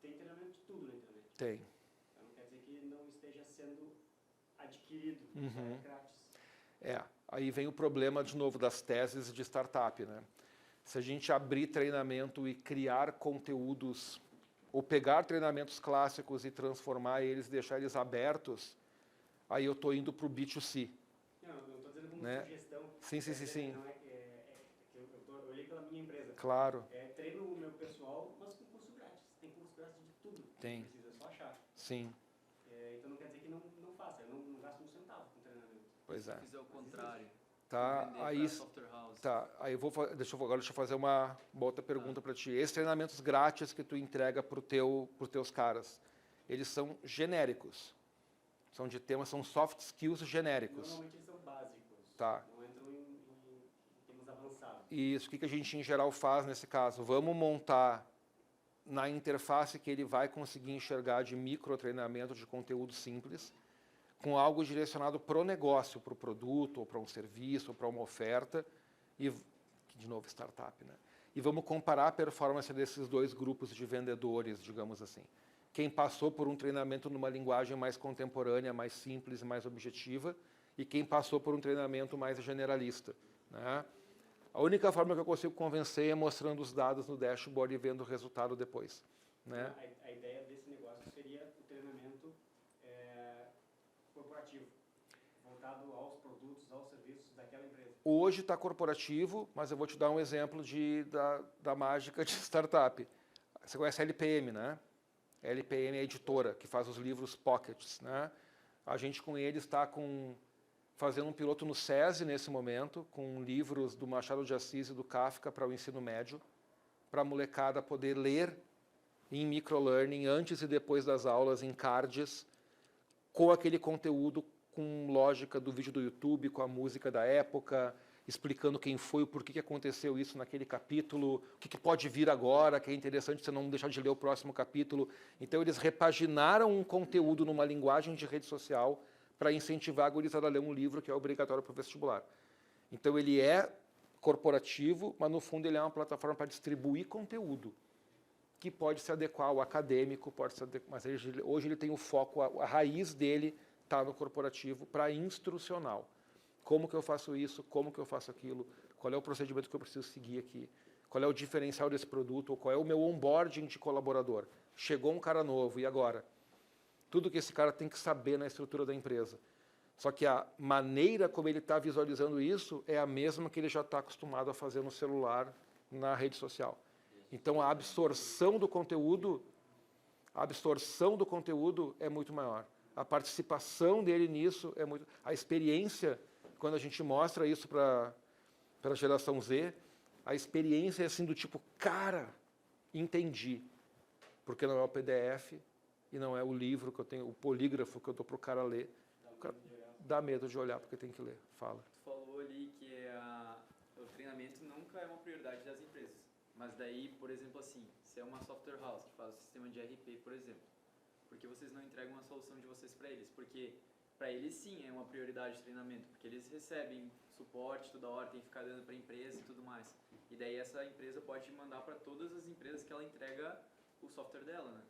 Speaker 6: tem treinamento de tudo na internet.
Speaker 1: Tem.
Speaker 6: Então, quer dizer que não esteja sendo adquirido,
Speaker 1: Uhum.
Speaker 6: grátis.
Speaker 1: Aí vem o problema, de novo, das teses de startup, né? Se a gente abrir treinamento e criar conteúdos ou pegar treinamentos clássicos e transformar eles, deixar eles abertos, aí eu estou indo para o B2C.
Speaker 6: Não, eu estou dizendo como
Speaker 1: Né?
Speaker 6: sugestão.
Speaker 1: Sim.
Speaker 6: Não eu olhei pela minha empresa.
Speaker 1: Claro.
Speaker 6: Treino o meu pessoal, mas com curso grátis. Tem curso grátis de tudo.
Speaker 1: Tem.
Speaker 6: Precisa só achar.
Speaker 1: Sim.
Speaker 6: Então não quer dizer que não faça. Eu não gasto um centavo com treinamento.
Speaker 1: Pois é.
Speaker 2: Se fizer o contrário.
Speaker 1: Tá,
Speaker 2: vender
Speaker 1: aí,
Speaker 2: pra software house.
Speaker 1: tá, aí deixa eu fazer uma outra pergunta para ti. Esses treinamentos grátis que tu entrega para os teus caras, eles são genéricos? São de temas, são soft skills genéricos?
Speaker 6: Normalmente eles são básicos.
Speaker 1: Tá.
Speaker 6: Não entram em temas avançados.
Speaker 1: E isso, o que a gente em geral faz nesse caso? Vamos montar na interface que ele vai conseguir enxergar de micro treinamento de conteúdo simples, com algo direcionado para o negócio, para o produto, ou para um serviço, ou para uma oferta, e, de novo, startup, né? E vamos comparar a performance desses dois grupos de vendedores, digamos assim. Quem passou por um treinamento numa linguagem mais contemporânea, mais simples e mais objetiva, e quem passou por um treinamento mais generalista, né? A única forma que eu consigo convencer é mostrando os dados no dashboard e vendo o resultado depois, né?
Speaker 6: A ideia desse negócio seria o treinamento corporativo, voltado aos produtos, aos serviços daquela empresa.
Speaker 1: Hoje está corporativo, mas eu vou te dar um exemplo da mágica de startup. Você conhece a LPM, né? A LPM é a editora que faz os livros Pockets, né? A gente com eles está fazendo um piloto no SESI nesse momento, com livros do Machado de Assis e do Kafka para o ensino médio, para a molecada poder ler em microlearning antes e depois das aulas, em cards, com aquele conteúdo com lógica do vídeo do YouTube, com a música da época, explicando quem foi, o porquê que aconteceu isso naquele capítulo, o que pode vir agora, que é interessante você não deixar de ler o próximo capítulo. Então, eles repaginaram um conteúdo numa linguagem de rede social para incentivar a gurizada a ler um livro que é obrigatório para o vestibular. Então, ele é corporativo, mas, no fundo, ele é uma plataforma para distribuir conteúdo, que pode se adequar ao acadêmico, pode se adequar, mas hoje ele tem o foco, a raiz dele está no corporativo para instrucional. Como que eu faço isso? Como que eu faço aquilo? Qual é o procedimento que eu preciso seguir aqui? Qual é o diferencial desse produto? Ou qual é o meu onboarding de colaborador? Chegou um cara novo, e agora? Tudo que esse cara tem que saber na estrutura da empresa. Só que a maneira como ele está visualizando isso é a mesma que ele já está acostumado a fazer no celular, na rede social. Então, a absorção do conteúdo é muito maior. A participação dele nisso é muito... A experiência, quando a gente mostra isso para a geração Z, a experiência é assim do tipo, cara, entendi. Porque não é o PDF e não é o livro que eu tenho, o polígrafo que eu dou para o cara ler. Dá medo de olhar porque tem que ler. Fala.
Speaker 2: Tu falou ali que o treinamento nunca é uma prioridade das empresas. Mas daí, por exemplo, assim, se é uma software house que faz o sistema de RP, por exemplo, por que vocês não entregam a solução de vocês para eles? Porque para eles sim é uma prioridade de treinamento, porque eles recebem suporte toda hora, tem que ficar dando para a empresa e tudo mais. E daí essa empresa pode mandar para todas as empresas que ela entrega o software dela, né?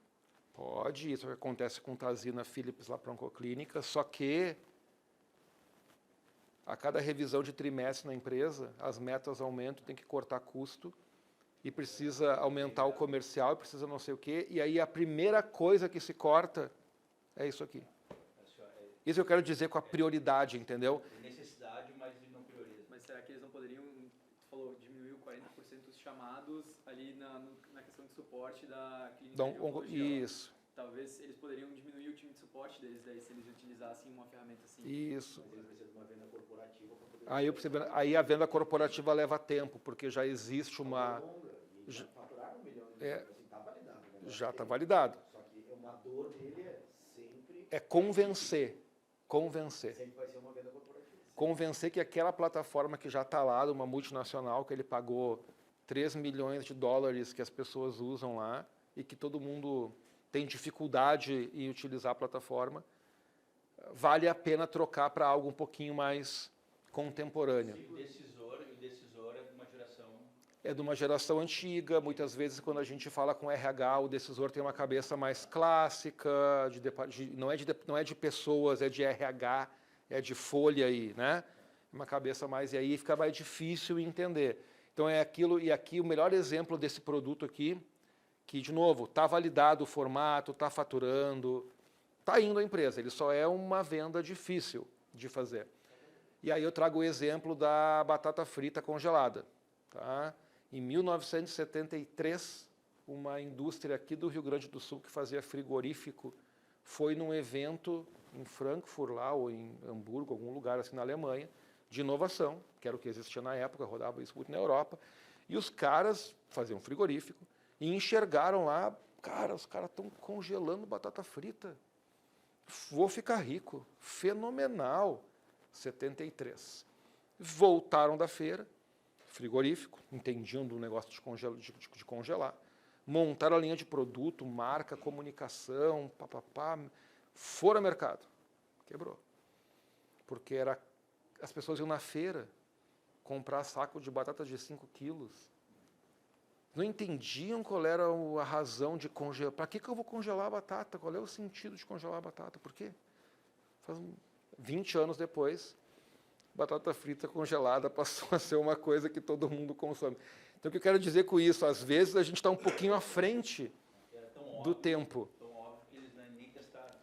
Speaker 1: Pode, isso acontece com Tazina Philips lá para a Oncoclínica, só que a cada revisão de trimestre na empresa, as metas aumentam, tem que cortar custo, e precisa aumentar o comercial, precisa não sei o quê, e aí a primeira coisa que se corta é isso aqui. Isso eu quero dizer com a prioridade, entendeu?
Speaker 3: Necessidade, mas não prioriza.
Speaker 2: Mas será que eles não poderiam, tu falou, diminuiu 40% os chamados ali na questão de suporte da clínica de oncologia?
Speaker 1: Isso.
Speaker 2: Talvez eles poderiam diminuir o time de suporte deles, daí, se eles utilizassem uma ferramenta assim.
Speaker 1: Isso.
Speaker 4: Mas ele precisa de uma venda corporativa para poder...
Speaker 1: Aí a venda corporativa leva tempo, porque já existe uma...
Speaker 4: Já faturaram 1 milhão de euros, assim, está validado. Né?
Speaker 1: Já está validado.
Speaker 4: Só que uma dor dele é sempre...
Speaker 1: É convencer.
Speaker 4: Sempre vai ser uma venda corporativa.
Speaker 1: Convencer que aquela plataforma que já está lá, de uma multinacional, que ele pagou 3 milhões de dólares que as pessoas usam lá, e que todo mundo tem dificuldade em utilizar a plataforma, vale a pena trocar para algo um pouquinho mais contemporâneo.
Speaker 3: O decisor é de uma geração...
Speaker 1: É de uma geração antiga, muitas vezes quando a gente fala com RH, o decisor tem uma cabeça mais clássica, não é de pessoas, é de RH, é de folha aí, né? Uma cabeça mais, e aí fica mais difícil entender. Então é aquilo, e aqui o melhor exemplo desse produto aqui, que, de novo, está validado o formato, está faturando, está indo a empresa, ele só é uma venda difícil de fazer. E aí eu trago o exemplo da batata frita congelada. Tá? Em 1973, uma indústria aqui do Rio Grande do Sul que fazia frigorífico foi num evento em Frankfurt, lá, ou em Hamburgo, algum lugar assim na Alemanha, de inovação, que era o que existia na época, rodava isso muito na Europa, e os caras faziam frigorífico e enxergaram lá, cara, os caras estão congelando batata frita, vou ficar rico, fenomenal. 73. Voltaram da feira, frigorífico, entendiam do negócio de congelar, montaram a linha de produto, marca, comunicação, papapá, foram ao mercado. Quebrou. Porque as pessoas iam na feira comprar saco de batata de 5 quilos. Não entendiam qual era a razão de congelar. Para que eu vou congelar a batata? Qual é o sentido de congelar a batata? Por quê? Faz 20 anos depois, batata frita congelada passou a ser uma coisa que todo mundo consome. Então, o que eu quero dizer com isso? Às vezes, a gente está um pouquinho à frente do tempo.
Speaker 3: Tão óbvio que eles nem testaram.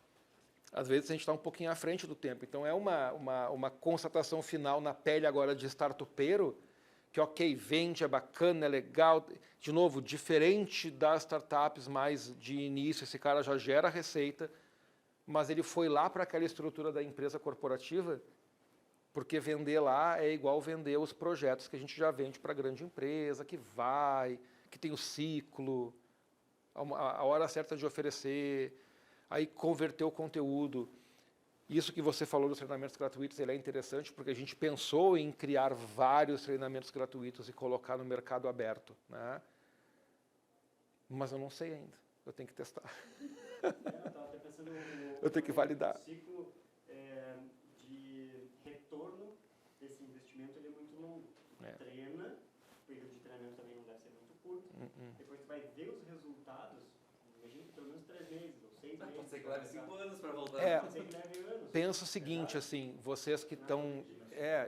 Speaker 1: Às vezes, a gente está um pouquinho à frente do tempo. Então, é uma constatação final na pele agora de startupeiro, que, ok, vende, é bacana, é legal. De novo, diferente das startups mais de início, esse cara já gera receita, mas ele foi lá para aquela estrutura da empresa corporativa, porque vender lá é igual vender os projetos que a gente já vende para a grande empresa, que vai, que tem o ciclo, a hora certa de oferecer, aí converter o conteúdo. Isso que você falou dos treinamentos gratuitos, ele é interessante, porque a gente pensou em criar vários treinamentos gratuitos e colocar no mercado aberto, né? Mas eu não sei ainda, eu tenho que testar. Eu tenho que validar.
Speaker 6: O ciclo de retorno desse investimento ele é muito longo. Treina, o período de treinamento também não deve ser muito curto. Depois você vai ver os resultados, imagina que pelo menos 3 meses ou 6 meses.
Speaker 2: Pode ser que leve 5 anos para voltar.
Speaker 6: Pode ser que leve anos.
Speaker 1: Pensa o seguinte, assim, vocês que estão...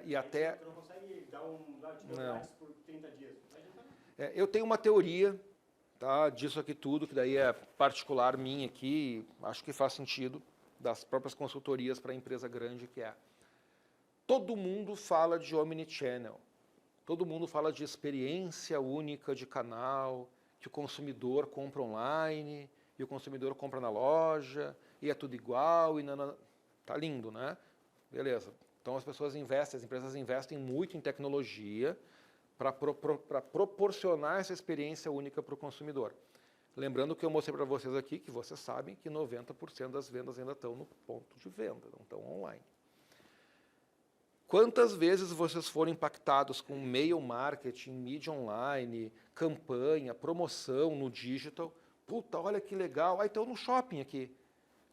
Speaker 1: e até...
Speaker 6: Você não consegue dar grátis por 30 dias. Não vai adiantar nada.
Speaker 1: Eu tenho uma teoria, tá, disso aqui tudo, que daí é particular minha aqui, acho que faz sentido, das próprias consultorias para a empresa grande, que é: todo mundo fala de omnichannel, todo mundo fala de experiência única de canal, que o consumidor compra online, e o consumidor compra na loja, e é tudo igual, e tá lindo, né? Beleza. Então as pessoas investem, as empresas investem muito em tecnologia para proporcionar essa experiência única para o consumidor. Lembrando que eu mostrei para vocês aqui, que vocês sabem que 90% das vendas ainda estão no ponto de venda, não estão online. Quantas vezes vocês foram impactados com mail marketing, mídia online, campanha, promoção no digital? Puta, olha que legal, aí estão no shopping aqui.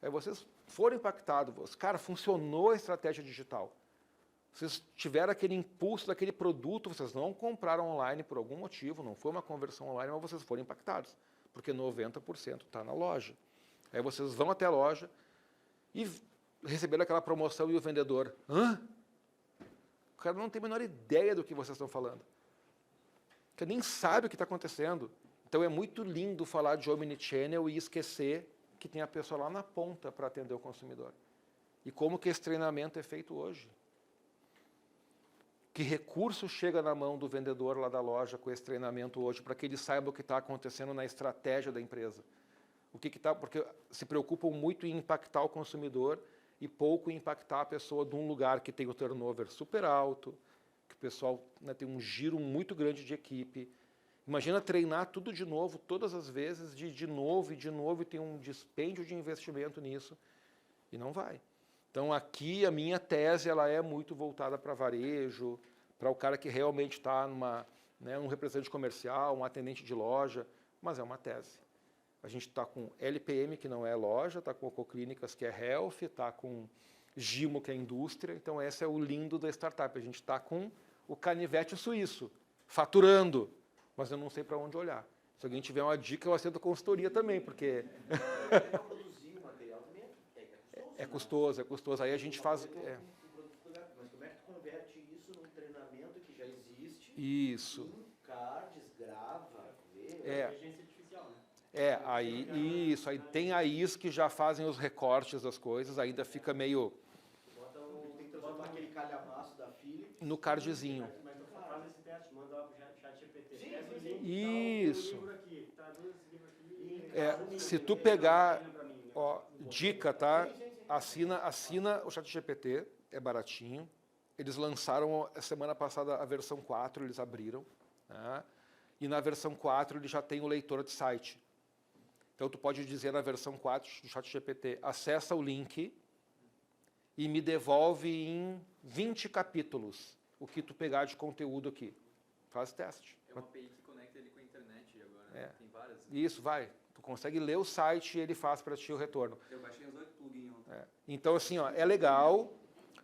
Speaker 1: Aí vocês foram impactados, cara, funcionou a estratégia digital. Vocês tiveram aquele impulso daquele produto, vocês não compraram online por algum motivo, não foi uma conversão online, mas vocês foram impactados, porque 90% está na loja. Aí vocês vão até a loja e receberam aquela promoção e o vendedor, hã? O cara não tem a menor ideia do que vocês estão falando. O cara nem sabe o que está acontecendo. Então é muito lindo falar de omnichannel e esquecer que tem a pessoa lá na ponta para atender o consumidor. E como que esse treinamento é feito hoje? Que recurso chega na mão do vendedor lá da loja com esse treinamento hoje, para que ele saiba o que está acontecendo na estratégia da empresa? Porque se preocupam muito em impactar o consumidor e pouco em impactar a pessoa de um lugar que tem o turnover super alto, que o pessoal, né, tem um giro muito grande de equipe. Imagina treinar tudo de novo, todas as vezes, de novo, e tem um dispêndio de investimento nisso, e não vai. Então, aqui, a minha tese ela é muito voltada para varejo, para o cara que realmente está um representante comercial, um atendente de loja, mas é uma tese. A gente está com LPM, que não é loja, está com Ococlínicas, que é health, está com Gimo, que é indústria. Então, esse é o lindo da startup. A gente está com o canivete suíço, faturando, mas eu não sei para onde olhar. Se alguém tiver uma dica, eu aceito consultoria também, porque...
Speaker 4: Produzir o material também
Speaker 1: é custoso, é custoso. Aí a gente faz...
Speaker 4: Mas como é que tu converte isso num treinamento que já existe?
Speaker 1: Isso.
Speaker 4: Em cards, grava, vê...
Speaker 6: Inteligência artificial, né?
Speaker 1: Aí tem AIs que já fazem os recortes das coisas, ainda fica meio
Speaker 4: Tem que transformar aquele calhamaço da Philips
Speaker 1: no cardzinho.
Speaker 6: Mas tu faz esse teste, manda lá pro chat GPT.
Speaker 4: Sim,
Speaker 6: Pega o
Speaker 4: sim,
Speaker 6: link,
Speaker 1: Isso.
Speaker 6: tá o livro aqui, traduz esse livro aqui.
Speaker 1: Se tu pegar, ó, dica, tá? Assina o ChatGPT, é baratinho. Eles lançaram a semana passada a versão 4, eles abriram, né? E na versão 4 ele já tem o leitor de site. Então tu pode dizer na versão 4 do ChatGPT, acessa o link e me devolve em 20 capítulos o que tu pegar de conteúdo aqui. Faz teste.
Speaker 2: É uma API que conecta ele com a internet agora,
Speaker 1: É.
Speaker 2: tem várias.
Speaker 1: Isso, vai. Tu consegue ler o site e ele faz para ti o retorno.
Speaker 3: Eu baixei uns 8 plugins ontem.
Speaker 1: Então, assim, ó, é legal.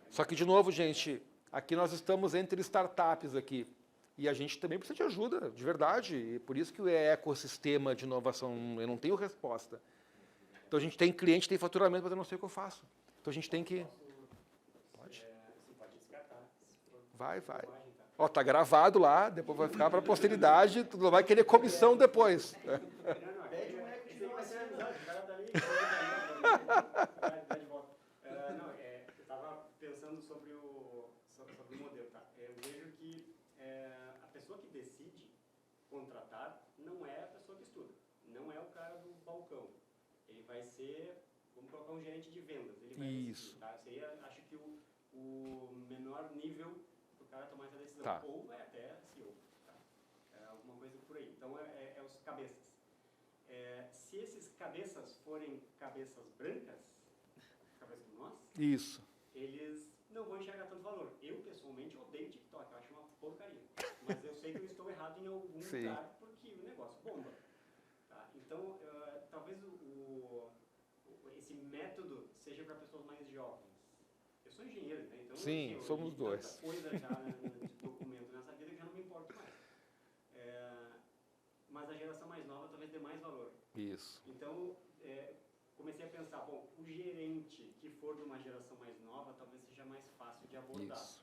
Speaker 1: Só que, de novo, gente, aqui nós estamos entre startups aqui. E a gente também precisa de ajuda, de verdade. E por isso que o ecossistema de inovação, eu não tenho resposta. Então, a gente tem cliente, tem faturamento, mas eu não sei o que eu faço. Então, a gente tem que... Pode?
Speaker 6: Você pode descartar.
Speaker 1: Vai. Ó, tá gravado lá, depois vai ficar para a posteridade, tu não vai querer comissão depois.
Speaker 4: Pede um eco de inovação.
Speaker 6: Eu estava pensando sobre o modelo, tá? Eu vejo que a pessoa que decide contratar não é a pessoa que estuda, não é o cara do balcão. Ele vai ser, vamos colocar um gerente de vendas. Ele vai
Speaker 1: Isso.
Speaker 6: decidir, tá? Seria, acho que o menor nível para o cara tomar essa decisão.
Speaker 1: Tá.
Speaker 6: Ou é até CEO, tá? Alguma coisa por aí. Então, é os cabeças. Se esses cabeças forem cabeças brancas, cabeças como nós,
Speaker 1: Isso.
Speaker 6: eles não vão enxergar tanto valor. Eu, pessoalmente, odeio TikTok, eu acho uma porcaria. Mas eu sei que eu estou errado em algum
Speaker 1: Sim.
Speaker 6: lugar, porque o negócio bomba. Tá? Então, talvez esse método seja para pessoas mais jovens. Eu sou engenheiro, né? Então,
Speaker 1: Sim,
Speaker 6: eu
Speaker 1: somos
Speaker 6: li
Speaker 1: dois.
Speaker 6: tanta coisa já de documento nessa vida que já não me importo mais. Mas a geração mais nova talvez dê mais valor.
Speaker 1: Isso.
Speaker 6: Então, comecei a pensar, bom, o gerente que for de uma geração mais nova talvez seja mais fácil de abordar.
Speaker 1: Isso.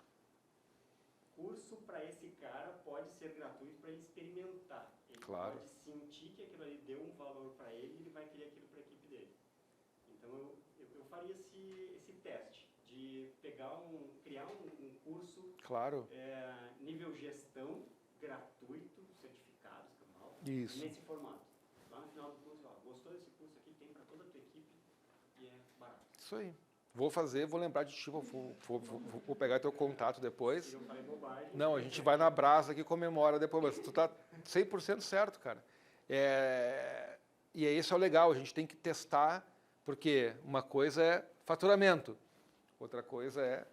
Speaker 6: Curso para esse cara pode ser gratuito para ele experimentar. Ele
Speaker 1: Claro.
Speaker 6: pode sentir que aquilo ali deu um valor para ele e ele vai querer aquilo para a equipe dele. Então, eu faria esse teste de criar um curso
Speaker 1: Claro.
Speaker 6: nível gestão, gratuito, certificados,
Speaker 1: Isso.
Speaker 6: nesse formato. Lá no final do curso, gostou desse curso aqui, tem para toda a tua equipe e é barato.
Speaker 1: Isso aí. Vou fazer, vou lembrar de ti, vou pegar teu contato depois.
Speaker 6: Se eu falei bobagem...
Speaker 1: Não, a gente vai na brasa aqui e comemora depois, mas tu tá 100% certo, cara. E isso é o legal, a gente tem que testar, porque uma coisa é faturamento, outra coisa é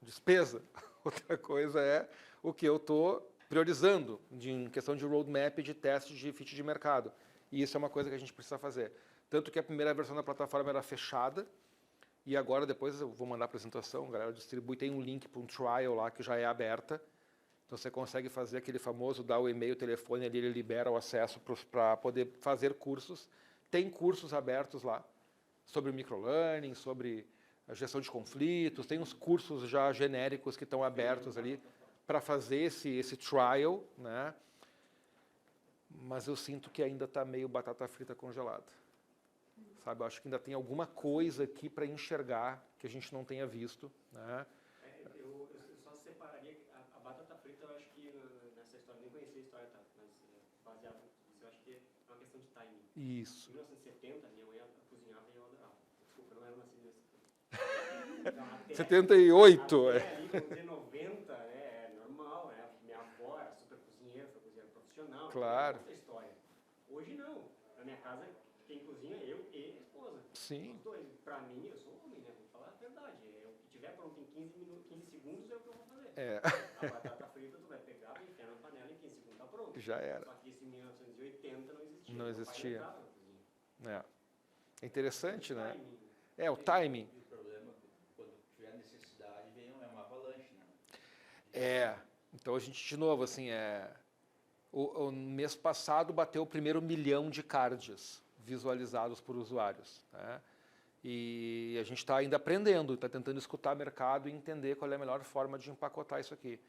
Speaker 1: despesa, outra coisa é o que eu estou priorizando em questão de roadmap, de teste de fit de mercado. E isso é uma coisa que a gente precisa fazer. Tanto que a primeira versão da plataforma era fechada, e agora depois eu vou mandar a apresentação, a galera distribui, tem um link para um trial lá que já é aberta. Então você consegue fazer aquele famoso, dar o e-mail, o telefone ali, ele libera o acesso para poder fazer cursos. Tem cursos abertos lá sobre microlearning, sobre a gestão de conflitos, tem uns cursos já genéricos que estão abertos ali para fazer esse trial, né? Mas eu sinto que ainda está meio batata frita congelada. Sabe, eu acho que ainda tem alguma coisa aqui para enxergar que a gente não tenha visto, né?
Speaker 6: Eu só separaria a batata frita, eu acho que nessa história, nem conhecia a história, tá? Mas baseado nisso, eu acho que é uma questão de timing.
Speaker 1: Isso.
Speaker 6: Em 1970, minha mãe cozinhava e eu adorava. Desculpa, eu não era nascido nesse então,
Speaker 1: 78.
Speaker 6: Até ali, vamos dizer, 90, é normal, né? Minha avó era super cozinheira, foi cozinheira profissional.
Speaker 1: Claro.
Speaker 6: Outra história. Hoje não. Na minha casa, quem cozinha é eu e a esposa.
Speaker 1: Sim.
Speaker 6: Os dois. Pra mim, eu sou homem, né? Vou falar a verdade. O que tiver pronto em 15 segundos é o que eu vou fazer. A batata frita tu vai pegar, vai enfiar na panela e em 15 segundos tá pronto.
Speaker 1: Já era.
Speaker 6: Só que isso em 1980 não existia.
Speaker 1: Não
Speaker 6: Meu pai
Speaker 1: existia.
Speaker 6: entrava na cozinha.
Speaker 1: É interessante, né?
Speaker 6: Timing.
Speaker 1: O timing.
Speaker 3: E o problema é que quando tiver necessidade, vem uma avalanche, né?
Speaker 1: Então a gente, de novo, assim, o mês passado bateu o primeiro 1 milhão de cards visualizados por usuários, né? E a gente está ainda aprendendo, está tentando escutar o mercado e entender qual é a melhor forma de empacotar isso aqui.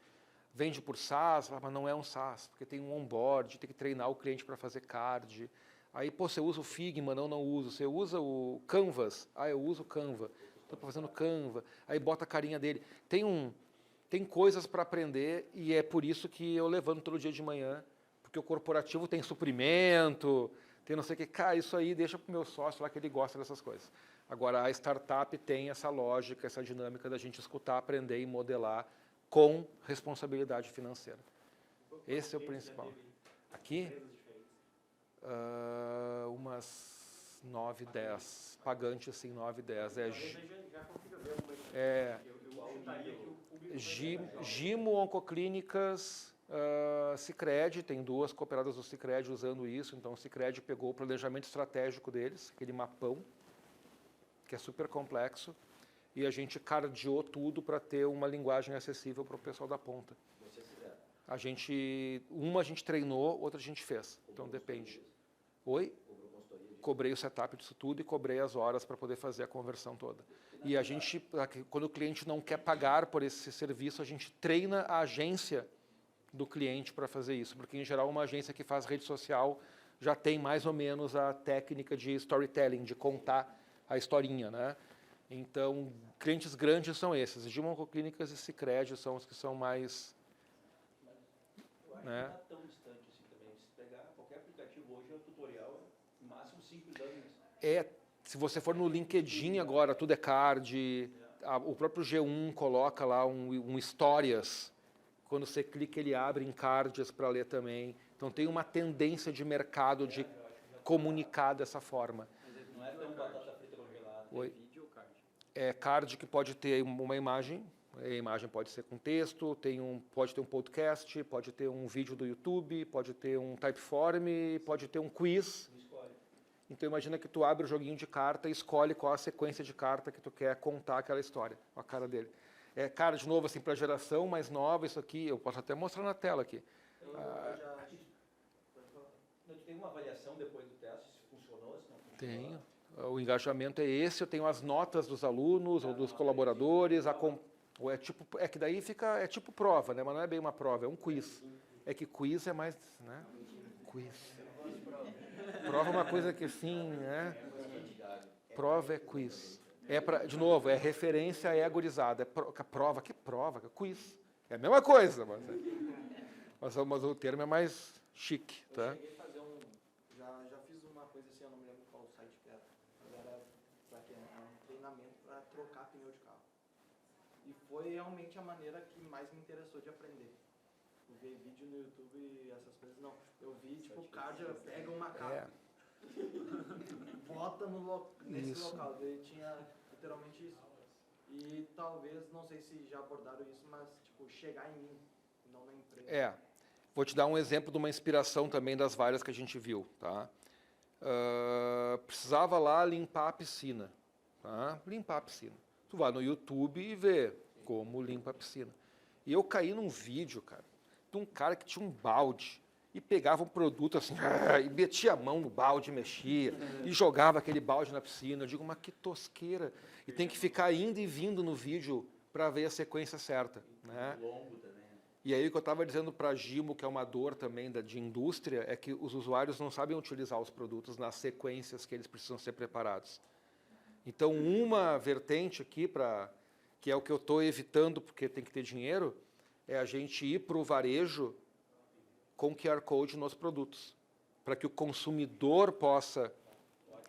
Speaker 1: Vende por SaaS, mas não é um SaaS, porque tem um onboard, tem que treinar o cliente para fazer card. Aí, pô, você usa o Figma? Não uso. Você usa o Canvas? Ah, eu uso o Canva. Estou fazendo Canva. Aí bota a carinha dele. Tem coisas para aprender e é por isso que eu levanto todo dia de manhã, porque o corporativo tem suprimento, tem não sei o que. Cara, isso aí deixa para o meu sócio lá que ele gosta dessas coisas. Agora, a startup tem essa lógica, essa dinâmica da gente escutar, aprender e modelar com responsabilidade financeira. Esse é o principal. Aqui, umas 9, 10. Pagante, assim, 9, 10. Gimo, Oncoclínicas, Sicredi, tem 2 cooperadas do Sicredi usando isso, então o Sicredi pegou o planejamento estratégico deles, aquele mapão, que é super complexo, e a gente cardeou tudo para ter uma linguagem acessível para o pessoal da ponta.
Speaker 4: Vocês fizeram.
Speaker 1: Uma a gente treinou, outra a gente fez, então depende. Oi?
Speaker 4: Cobrou consultoria de...
Speaker 1: Cobrei o setup disso tudo e cobrei as horas para poder fazer a conversão toda. E a gente, quando o cliente não quer pagar por esse serviço, a gente treina a agência do cliente para fazer isso, porque em geral uma agência que faz rede social já tem mais ou menos a técnica de storytelling, de contar a historinha, né? Então, clientes grandes são esses. Gimo, Oncoclínicas e Sicredi são os que são mais...
Speaker 3: Eu acho
Speaker 1: né?
Speaker 3: que não está tão distante assim também. Se pegar qualquer aplicativo hoje, o tutorial é no máximo 5 anos.
Speaker 1: Se você for no LinkedIn agora, tudo é card, o próprio G1 coloca lá um histórias, quando você clica ele abre em cards para ler também. Então tem uma tendência de mercado de comunicar dessa forma.
Speaker 3: Não é tão batata frita congelada.
Speaker 1: Oi?
Speaker 2: Vídeo ou card?
Speaker 1: É card que pode ter uma imagem, a imagem pode ser com texto, pode ter um podcast, pode ter um vídeo do YouTube, pode ter um typeform, pode ter um quiz. Então imagina que tu abre o joguinho de carta e escolhe qual a sequência de carta que tu quer contar aquela história, com a cara dele. Cara, de novo, assim, para a geração mais nova, isso aqui, eu posso até mostrar na tela aqui.
Speaker 3: Tu tem uma avaliação depois do teste, se funcionou, se não funcionou?
Speaker 1: Tenho. O engajamento é esse, eu tenho as notas dos alunos ou dos colaboradores, é que daí é tipo prova, né? Mas não é bem uma prova, é um quiz. É que quiz é mais, né? Quiz. Prova é uma coisa que assim, né? Prova é quiz. De novo, é referência gurizada. Prova, que prova? Quiz. É a mesma coisa, mas o termo é mais chique, tá?
Speaker 5: Eu cheguei a fazer já fiz uma coisa assim, eu não me lembro qual site que era, mas era um treinamento para trocar pneu de carro. E foi realmente a maneira que mais me interessou de aprender. Eu vi vídeo no YouTube e essas coisas, não. Eu vi, tipo, o cara já pega uma carro, bota nesse
Speaker 1: Isso.
Speaker 5: local. Daí tinha literalmente isso. E talvez, não sei se já abordaram isso, mas, tipo, chegar em mim, não na empresa.
Speaker 1: Vou te dar um exemplo de uma inspiração também das várias que a gente viu, tá? Precisava lá limpar a piscina, tá? Limpar a piscina. Tu vai no YouTube e vê como limpa a piscina. E eu caí num vídeo, cara, de um cara que tinha um balde e pegava um produto assim, e metia a mão no balde, mexia, e jogava aquele balde na piscina. Eu digo, mas que tosqueira. E tem que ficar indo e vindo no vídeo para ver a sequência certa, né?
Speaker 3: Longo também.
Speaker 1: E aí o que eu estava dizendo para a Gimo, que é uma dor também de indústria, é que os usuários não sabem utilizar os produtos nas sequências que eles precisam ser preparados. Então, uma vertente aqui, que é o que eu estou evitando porque tem que ter dinheiro, é a gente ir para o varejo com QR Code nos produtos, para que o consumidor possa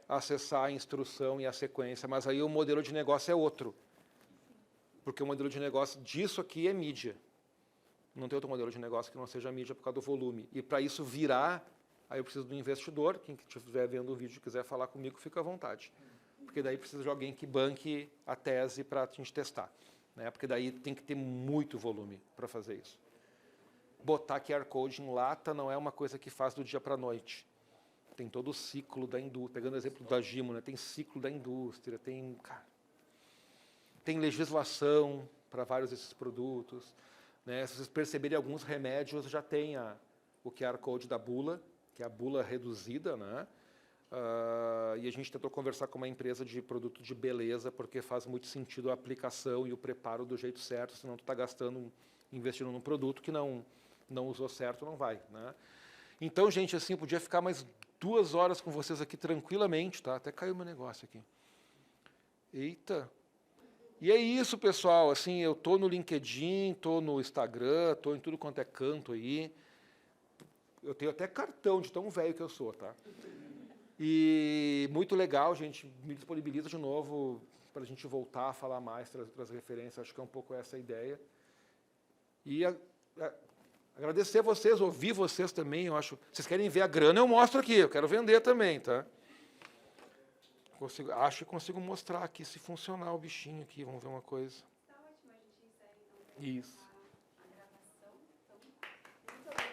Speaker 1: acessar a instrução e a sequência, mas aí o modelo de negócio é outro, porque o modelo de negócio disso aqui é mídia. Não tem outro modelo de negócio que não seja mídia por causa do volume. E para isso virar, aí eu preciso do investidor. Quem estiver vendo o vídeo e quiser falar comigo, fica à vontade. Porque daí precisa de alguém que banque a tese para a gente testar, né? Porque daí tem que ter muito volume para fazer isso. Botar QR Code em lata não é uma coisa que faz do dia para a noite. Tem todo o ciclo da indústria. Pegando o exemplo da Gimo, né? Tem ciclo da indústria, tem legislação para vários desses produtos. Né? Se vocês perceberem, alguns remédios já têm o QR Code da bula, que é a bula reduzida, né? E a gente tentou conversar com uma empresa de produto de beleza, porque faz muito sentido a aplicação e o preparo do jeito certo, senão tu está investindo num produto que não usou certo, não vai, né? Então, gente, assim, eu podia ficar mais 2 horas com vocês aqui tranquilamente, tá? Até caiu meu negócio aqui. Eita! E é isso, pessoal, assim, eu tô no LinkedIn, tô no Instagram, tô em tudo quanto é canto aí. Eu tenho até cartão de tão velho que eu sou, tá? E muito legal, gente, me disponibiliza de novo para a gente voltar a falar mais, trazer outras referências, acho que é um pouco essa a ideia. E agradecer a vocês, ouvir vocês também, eu acho. Vocês querem ver a grana, eu mostro aqui, eu quero vender também, tá? Acho que consigo mostrar aqui se funcionar o bichinho aqui, vamos ver uma coisa.
Speaker 7: Tá ótimo, a gente encerra então
Speaker 1: Isso.
Speaker 7: a gravação. Então, muito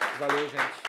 Speaker 7: obrigada.
Speaker 1: Valeu, gente.